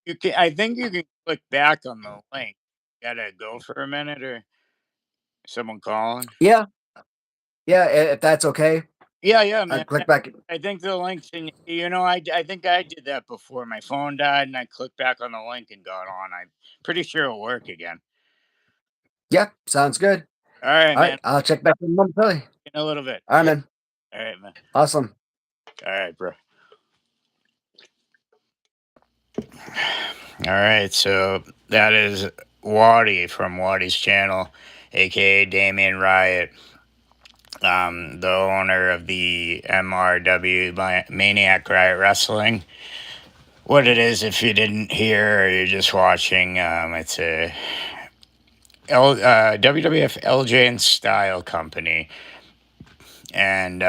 You can. I think you can click back on the link. Gotta go for a minute or someone calling. yeah, yeah, if that's okay, Yeah, yeah, I man. click back. I think the link's in. I think I did that before. My phone died, and I clicked back on the link and got on. I'm pretty sure it'll work again. Yeah, sounds good. All right, All right, man. I'll check back in momentarily. In a little bit. All right, man. All right, man. Awesome. All right, bro. All right, so that is Watty from Watty's channel, aka Damien Riot, the owner of the MRW Maniac Riot Wrestling. What it is, if you didn't hear or you're just watching, it's a WWF LJ and Style company, and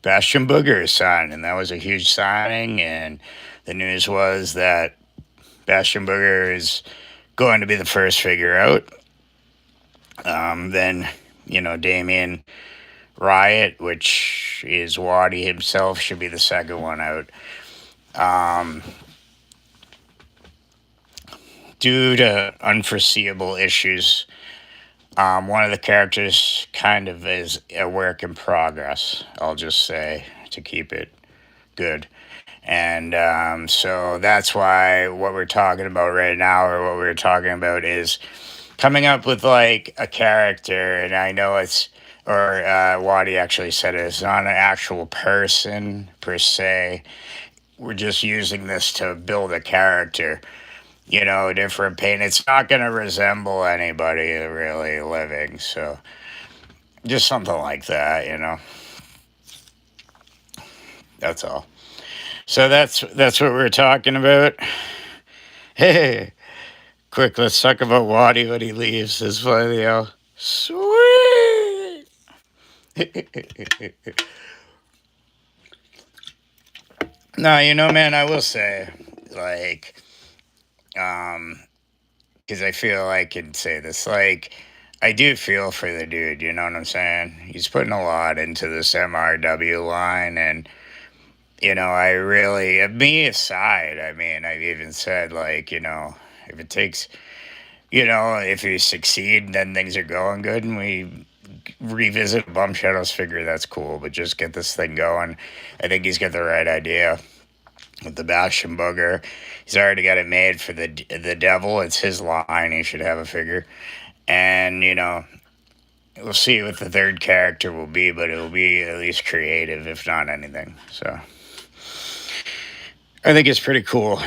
Bastion Booger is signed, and that was a huge signing. And the news was that Bastion Booger is going to be the first figure out. Then, Damien Riot, which is Watty himself, should be the second one out. Um, Due to unforeseeable issues, one of the characters kind of is a work in progress, I'll just say, to keep it good. And so that's why what we're talking about right now, or what we're talking about, is coming up with like a character. And I know or Waddy actually said it's not an actual person per se. We're just using this to build a character, different paint. It's not going to resemble anybody really living. So just something like that. That's all. So that's what we're talking about. Hey, quick, let's talk about Watty when he leaves. This is why they all sweet. No, man, I will say, like, because I feel I can say this, like, I do feel for the dude. You know what I'm saying? He's putting a lot into this MRW line, and I really, me aside, I mean, I've even said, like, if it takes, if we succeed, then things are going good, and we revisit Bum Shadows figure, that's cool, but just get this thing going. I think he's got the right idea with the Bastion Booger. He's already got it made for the devil. It's his line. He should have a figure. And, we'll see what the third character will be, but it will be at least creative, if not anything. So I think it's pretty cool.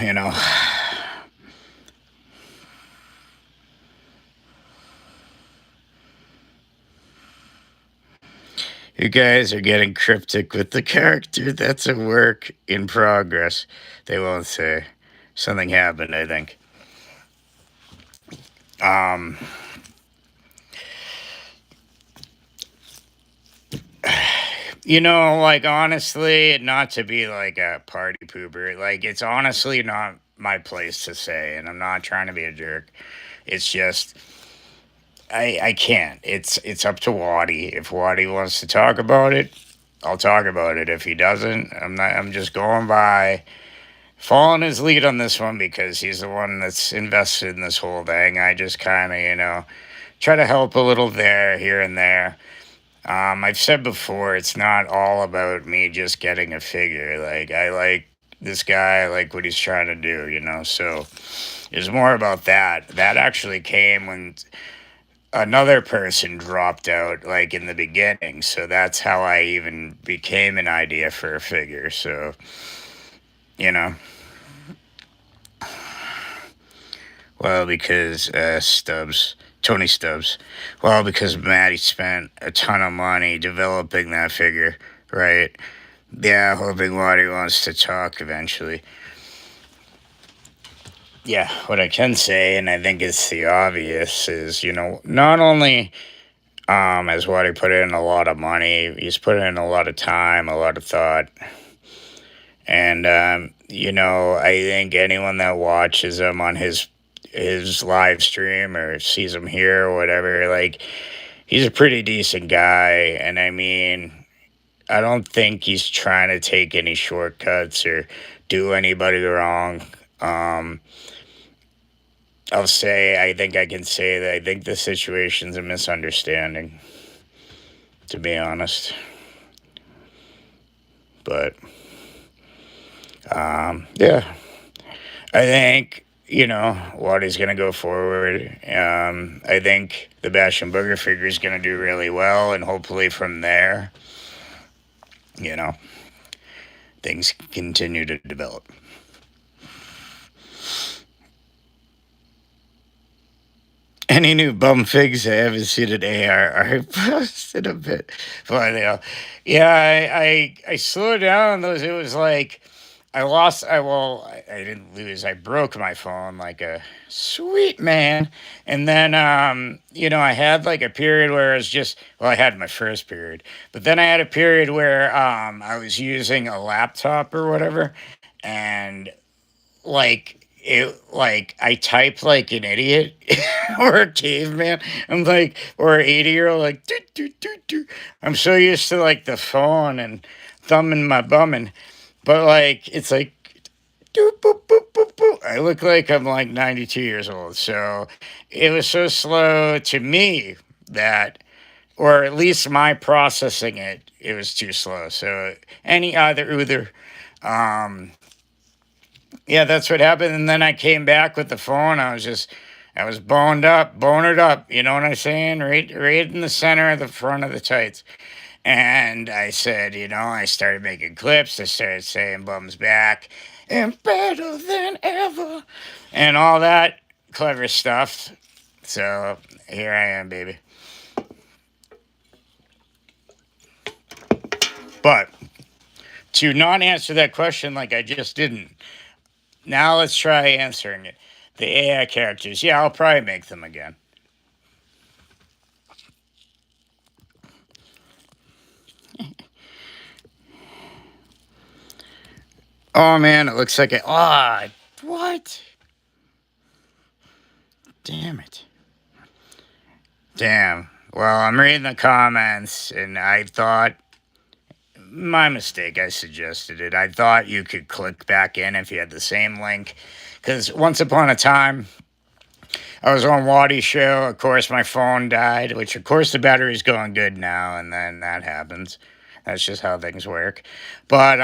You guys are getting cryptic with the character. That's a work in progress. They won't say. Something happened, I think. Um, like, honestly, not to be like a party pooper, like, it's honestly not my place to say, and I'm not trying to be a jerk. It's just I can't. It's up to Watty. If Watty wants to talk about it, I'll talk about it. If he doesn't, I'm just going by following his lead on this one because he's the one that's invested in this whole thing. I just kind of, try to help a little there, here and there. I've said before, it's not all about me just getting a figure. Like, I like this guy, I like what he's trying to do. So it's more about that. That actually came when another person dropped out, like, in the beginning. So that's how I even became an idea for a figure. So, you know. Well, because Tony Stubbs. Well, because Maddie spent a ton of money developing that figure, right? Yeah, hoping Watty wants to talk eventually. Yeah, what I can say, and I think it's the obvious, is, not only has Watty put in a lot of money, he's put in a lot of time, a lot of thought. And, I think anyone that watches him on his live stream or sees him here or whatever, like, he's a pretty decent guy. And I mean, I don't think he's trying to take any shortcuts or do anybody wrong. I'll say, I think I can say that I think the situation's a misunderstanding, to be honest. But, yeah. I think, Watty's going to go forward. I think the Bastion Booger figure is going to do really well, and hopefully from there, things continue to develop. Any new bum figs I haven't seen at AR are posted a bit. But, I slowed down on those. It was like I didn't lose. I broke my phone like a sweet man. And then, I had like a period where it was just, well, I had my first period, but then I had a period where, I was using a laptop or whatever. And I type like an idiot or a caveman. I'm like, or an 80-year-old, like, doo, doo, doo, doo. I'm so used to like the phone and thumbing my bumming. But, like, it's like, doop, boop, boop, boop, boop. I look like I'm like 92 years old. So it was so slow to me that, or at least my processing it was too slow. So either. Yeah, that's what happened. And then I came back with the phone. I was bonered up. You know what I'm saying? Right in the center of the front of the tights. And I said, I started making clips. I started saying bums back and better than ever and all that clever stuff. So here I am, baby. But to not answer that question like I just didn't. Now let's try answering it. The AI characters, yeah, I'll probably make them again. Oh man, it looks like it. Ah, what? Damn it. Damn. Well, I'm reading the comments, and I thought, my mistake, I suggested it. I thought you could click back in if you had the same link. Because once upon a time, I was on Watty's show. Of course, my phone died, which, of course, the battery's going good now, and then that happens. That's just how things work. But,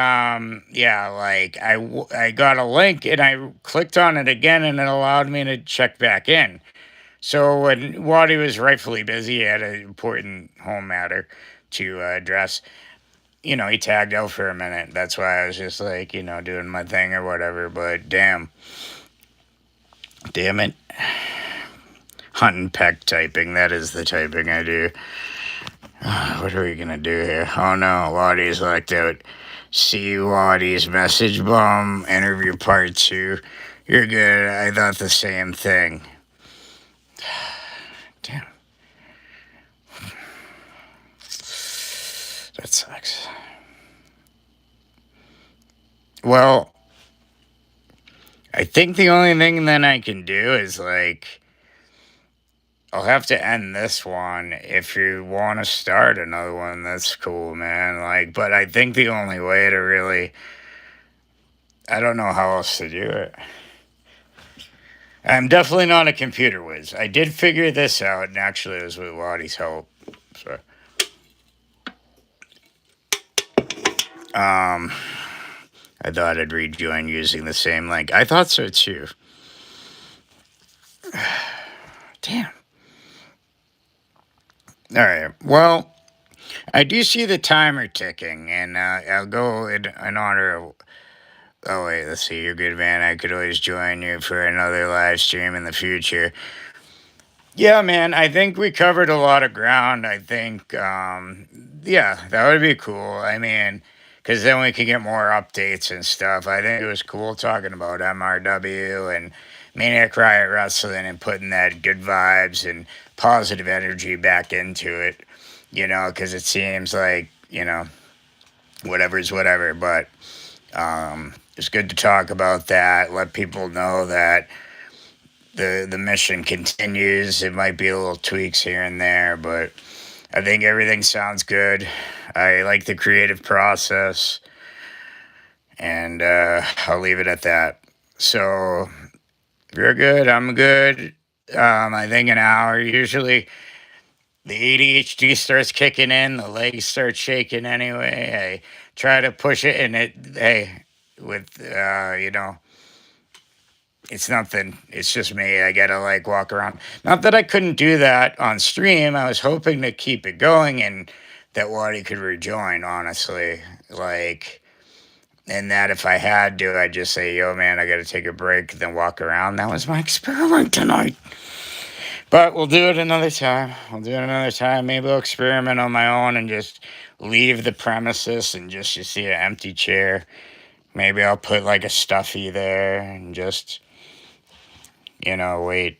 yeah, like, I got a link, and I clicked on it again, and it allowed me to check back in. So when Watty was rightfully busy, he had an important home matter to address. You know, he tagged out for a minute. That's why I was just like, you know, doing my thing or whatever. But damn it. Hunt and peck typing. That is the typing I do. What are we going to do here? Oh no, Watty's locked out. See Watty's message bomb. Interview part 2. You're good. I thought the same thing. Damn. That sucks. Well, I think the only thing then I can do is like, I'll have to end this one. If you want to start another one, that's cool, man. Like, but I think the only way to really, I don't know how else to do it. I'm definitely not a computer whiz. I did figure this out, and actually it was with Watty's help. So, I thought I'd rejoin using the same link. I thought so too. Damn. All right. Well, I do see the timer ticking, and I'll go in honor of. Oh, wait, let's see. You're good, man. I could always join you for another live stream in the future. Yeah, man, I think we covered a lot of ground. I think, yeah, that would be cool. I mean, because then we could get more updates and stuff. I think it was cool talking about MRW and Maniac Riot Wrestling and putting that good vibes and positive energy back into it, you know, because it seems like, you know, whatever's whatever. But it's good to talk about that, let people know that the mission continues. It might be a little tweaks here and there, but I think everything sounds good. I like the creative process, and I'll leave it at that. So you're good. I'm good. I think an hour. Usually the ADHD starts kicking in. The legs start shaking anyway. I try to push it, and hey, with you know, it's nothing. It's just me. I gotta like walk around. Not that I couldn't do that on stream. I was hoping to keep it going and that Watty could rejoin, honestly. Like, and that if I had to, I'd just say, yo, man, I gotta take a break, then walk around. That was my experiment tonight. But we'll do it another time. We'll do it another time. Maybe I'll experiment on my own and just leave the premises and just you see an empty chair. Maybe I'll put like a stuffy there and just, you know, wait.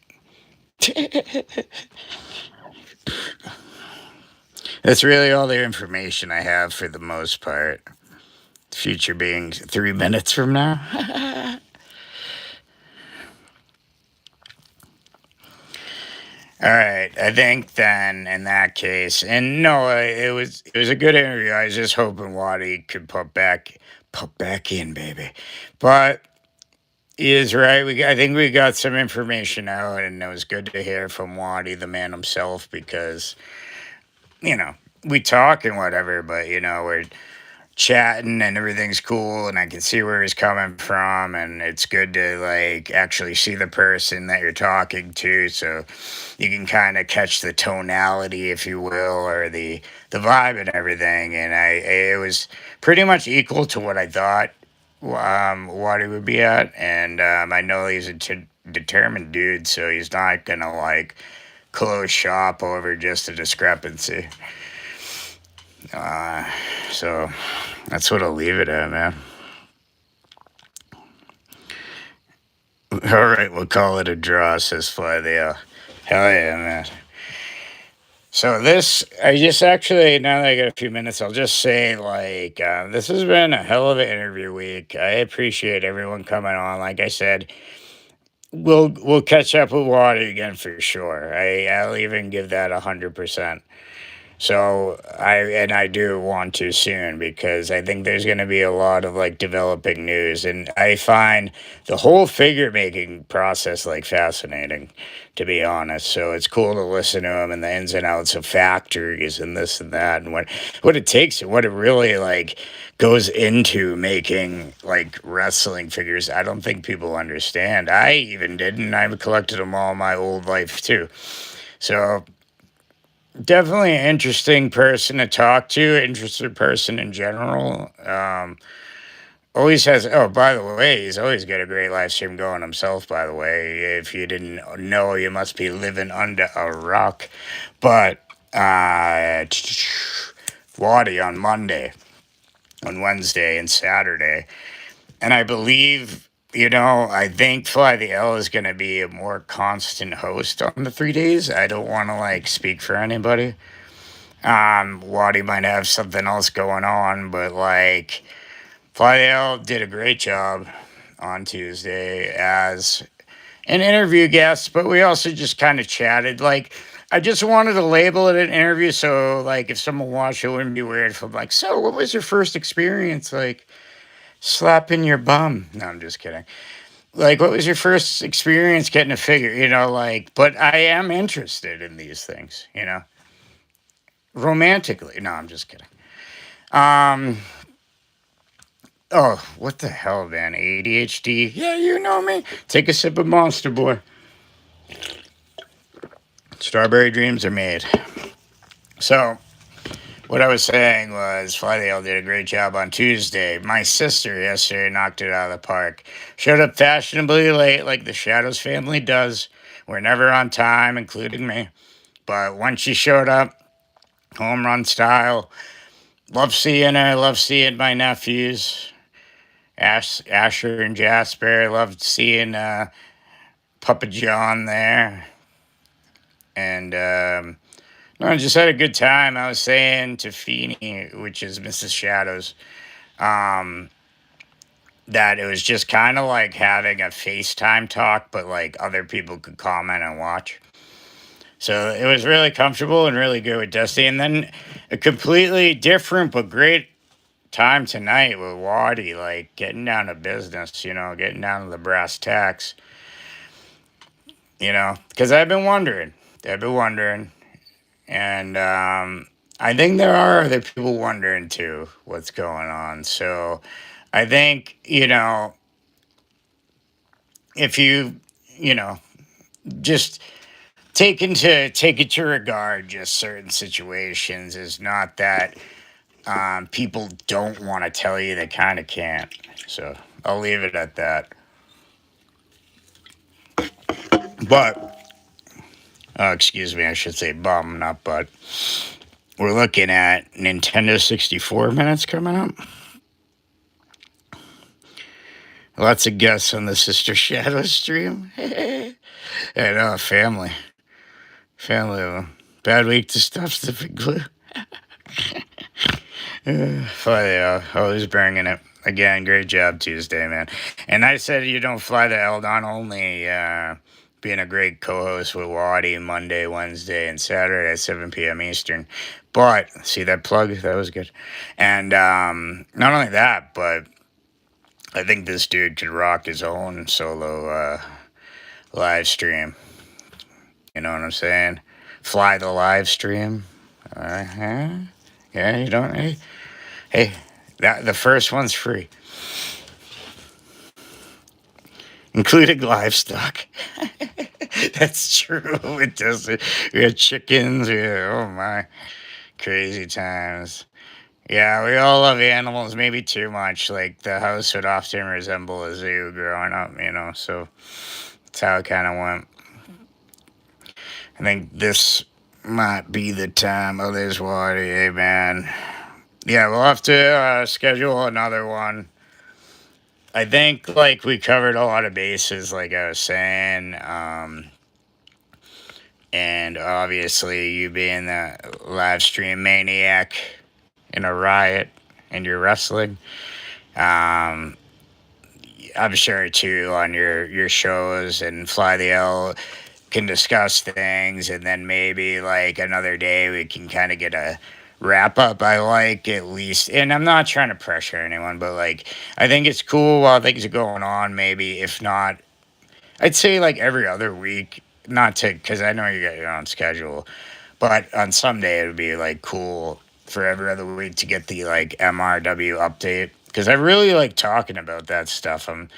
That's really all the information I have for the most part. The future being 3 minutes from now. All right, I think then in that case, and no, it was a good interview. I was just hoping Watty could pop back in, baby. But he is right. I think we got some information out, and it was good to hear from Watty, the man himself, because you know we talk and whatever, but you know we're chatting and everything's cool and I can see where he's coming from and it's good to like actually see the person that you're talking to so you can kind of catch the tonality if you will or the vibe and everything and it was pretty much equal to what I thought what he would be at and I know he's a determined dude so he's not gonna like close shop over just a discrepancy. So that's what I'll leave it at, man. All right, we'll call it a draw, says Fly the Hell yeah, man. So I just actually, now that I got a few minutes, I'll just say, like, this has been a hell of an interview week. I appreciate everyone coming on. Like I said, we'll catch up with Watty again for sure. I'll even give that 100%. So I do want to soon, because I think there's going to be a lot of like developing news, and I find the whole figure making process like fascinating, to be honest. So it's cool to listen to them and the ins and outs of factories and this and that, and what it takes and what it really like goes into making like wrestling figures. I don't think people understand. I even didn't. I've collected them all my old life too. So definitely an interesting person to talk to, interested person in general. Always has, oh, by the way, he's always got a great live stream going himself, by the way. If you didn't know, you must be living under a rock. But, Watty on Monday, on Wednesday, and Saturday. And I believe, I think Fly the L is going to be a more constant host on the 3 days. I don't want to, like, speak for anybody. Watty might have something else going on, but like Flyell did a great job on Tuesday as an interview guest, but we also just kind of chatted. Like, I just wanted to label it an interview, so like if someone watched it, wouldn't be weird if I'm like, so what was your first experience like slapping your bum? No, I'm just kidding. Like, what was your first experience getting a figure? But I am interested in these things, romantically. No, I'm just kidding. Um, oh, what the hell, man? ADHD? Yeah, you know me. Take a sip of Monster Boy. Strawberry dreams are made. So, what I was saying was, Flydale did a great job on Tuesday. My sister yesterday knocked it out of the park. Showed up fashionably late, like the Shadows family does. We're never on time, including me. But once she showed up, home run style. Love seeing her. Love seeing my nephews. Asher and Jasper. Loved seeing Papa John there. And no, I just had a good time. I was saying to Feeney, which is Mrs. Shadows, that it was just kind of like having a FaceTime talk, but like other people could comment and watch. So it was really comfortable and really good with Dusty. And then a completely different but great time tonight with Watty, like getting down to business, getting down to the brass tacks, because I've been wondering, and I think there are other people wondering too what's going on. So I think, if you know, just take it to regard just certain situations is not that people don't want to tell you, they kind of can't. So I'll leave it at that. But, excuse me, I should say bum, not but. We're looking at Nintendo 64 minutes coming up. Lots of guests on the Sister Shadow stream. And family. Family. Bad week to stuff stiffing glue. Always bringing it. Again, great job Tuesday, man. And I said you don't fly the L, not only being a great co-host with Watty Monday, Wednesday, and Saturday at 7 p.m. Eastern, but see that plug? That was good. And not only that, but I think this dude could rock his own solo live stream. You know what I'm saying? Fly the live stream. Yeah, you don't. Hey, the first one's free, including livestock. That's true. It does. We had chickens. Oh my, crazy times. Yeah, we all love animals, maybe too much. Like the house would often resemble a zoo growing up, So that's how it kind of went. I think this might be the time. Oh, there's Watty. Hey, man. Yeah, we'll have to schedule another one. I think like we covered a lot of bases, like I was saying. And obviously, you being the live stream maniac in a riot and your wrestling. Um, I'm sure too on your shows and Fly the L can discuss things, and then maybe like another day we can kind of get a wrap up. I like at least, and I'm not trying to pressure anyone, but like I think it's cool while things are going on. Maybe if not, I'd say like every other week. Not to, because I know you got your own schedule, but on some day it would be like cool for every other week to get the like MRW update because I really like talking about that stuff. I'm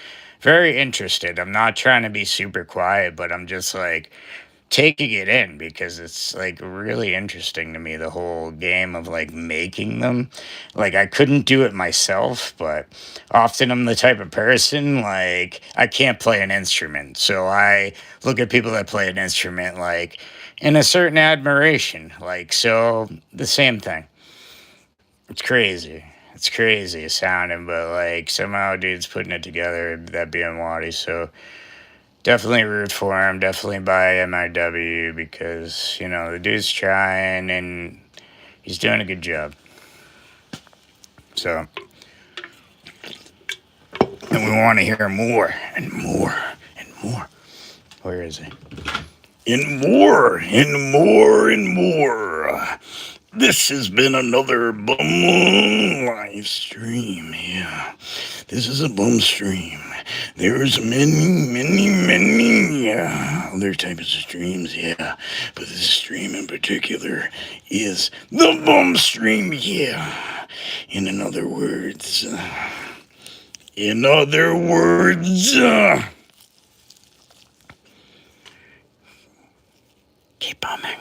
very interested. I'm not trying to be super quiet, but I'm just like taking it in because it's like really interesting to me, the whole game of like making them. Like I couldn't do it myself, but often I'm the type of person like I can't play an instrument, so I look at people that play an instrument like in a certain admiration. Like, so the same thing. It's crazy. It's crazy sounding, but like somehow dude's putting it together, that being Watty. So definitely root for him. Definitely buy MRW because, you know, the dude's trying and he's doing a good job. So, and we want to hear more and more and more. Where is he? And more and more and more. This has been another bum live stream. Yeah, this is a bum stream. There's many other types of streams. Yeah, but this stream in particular is the bum stream. Yeah. In other words, keep bumming.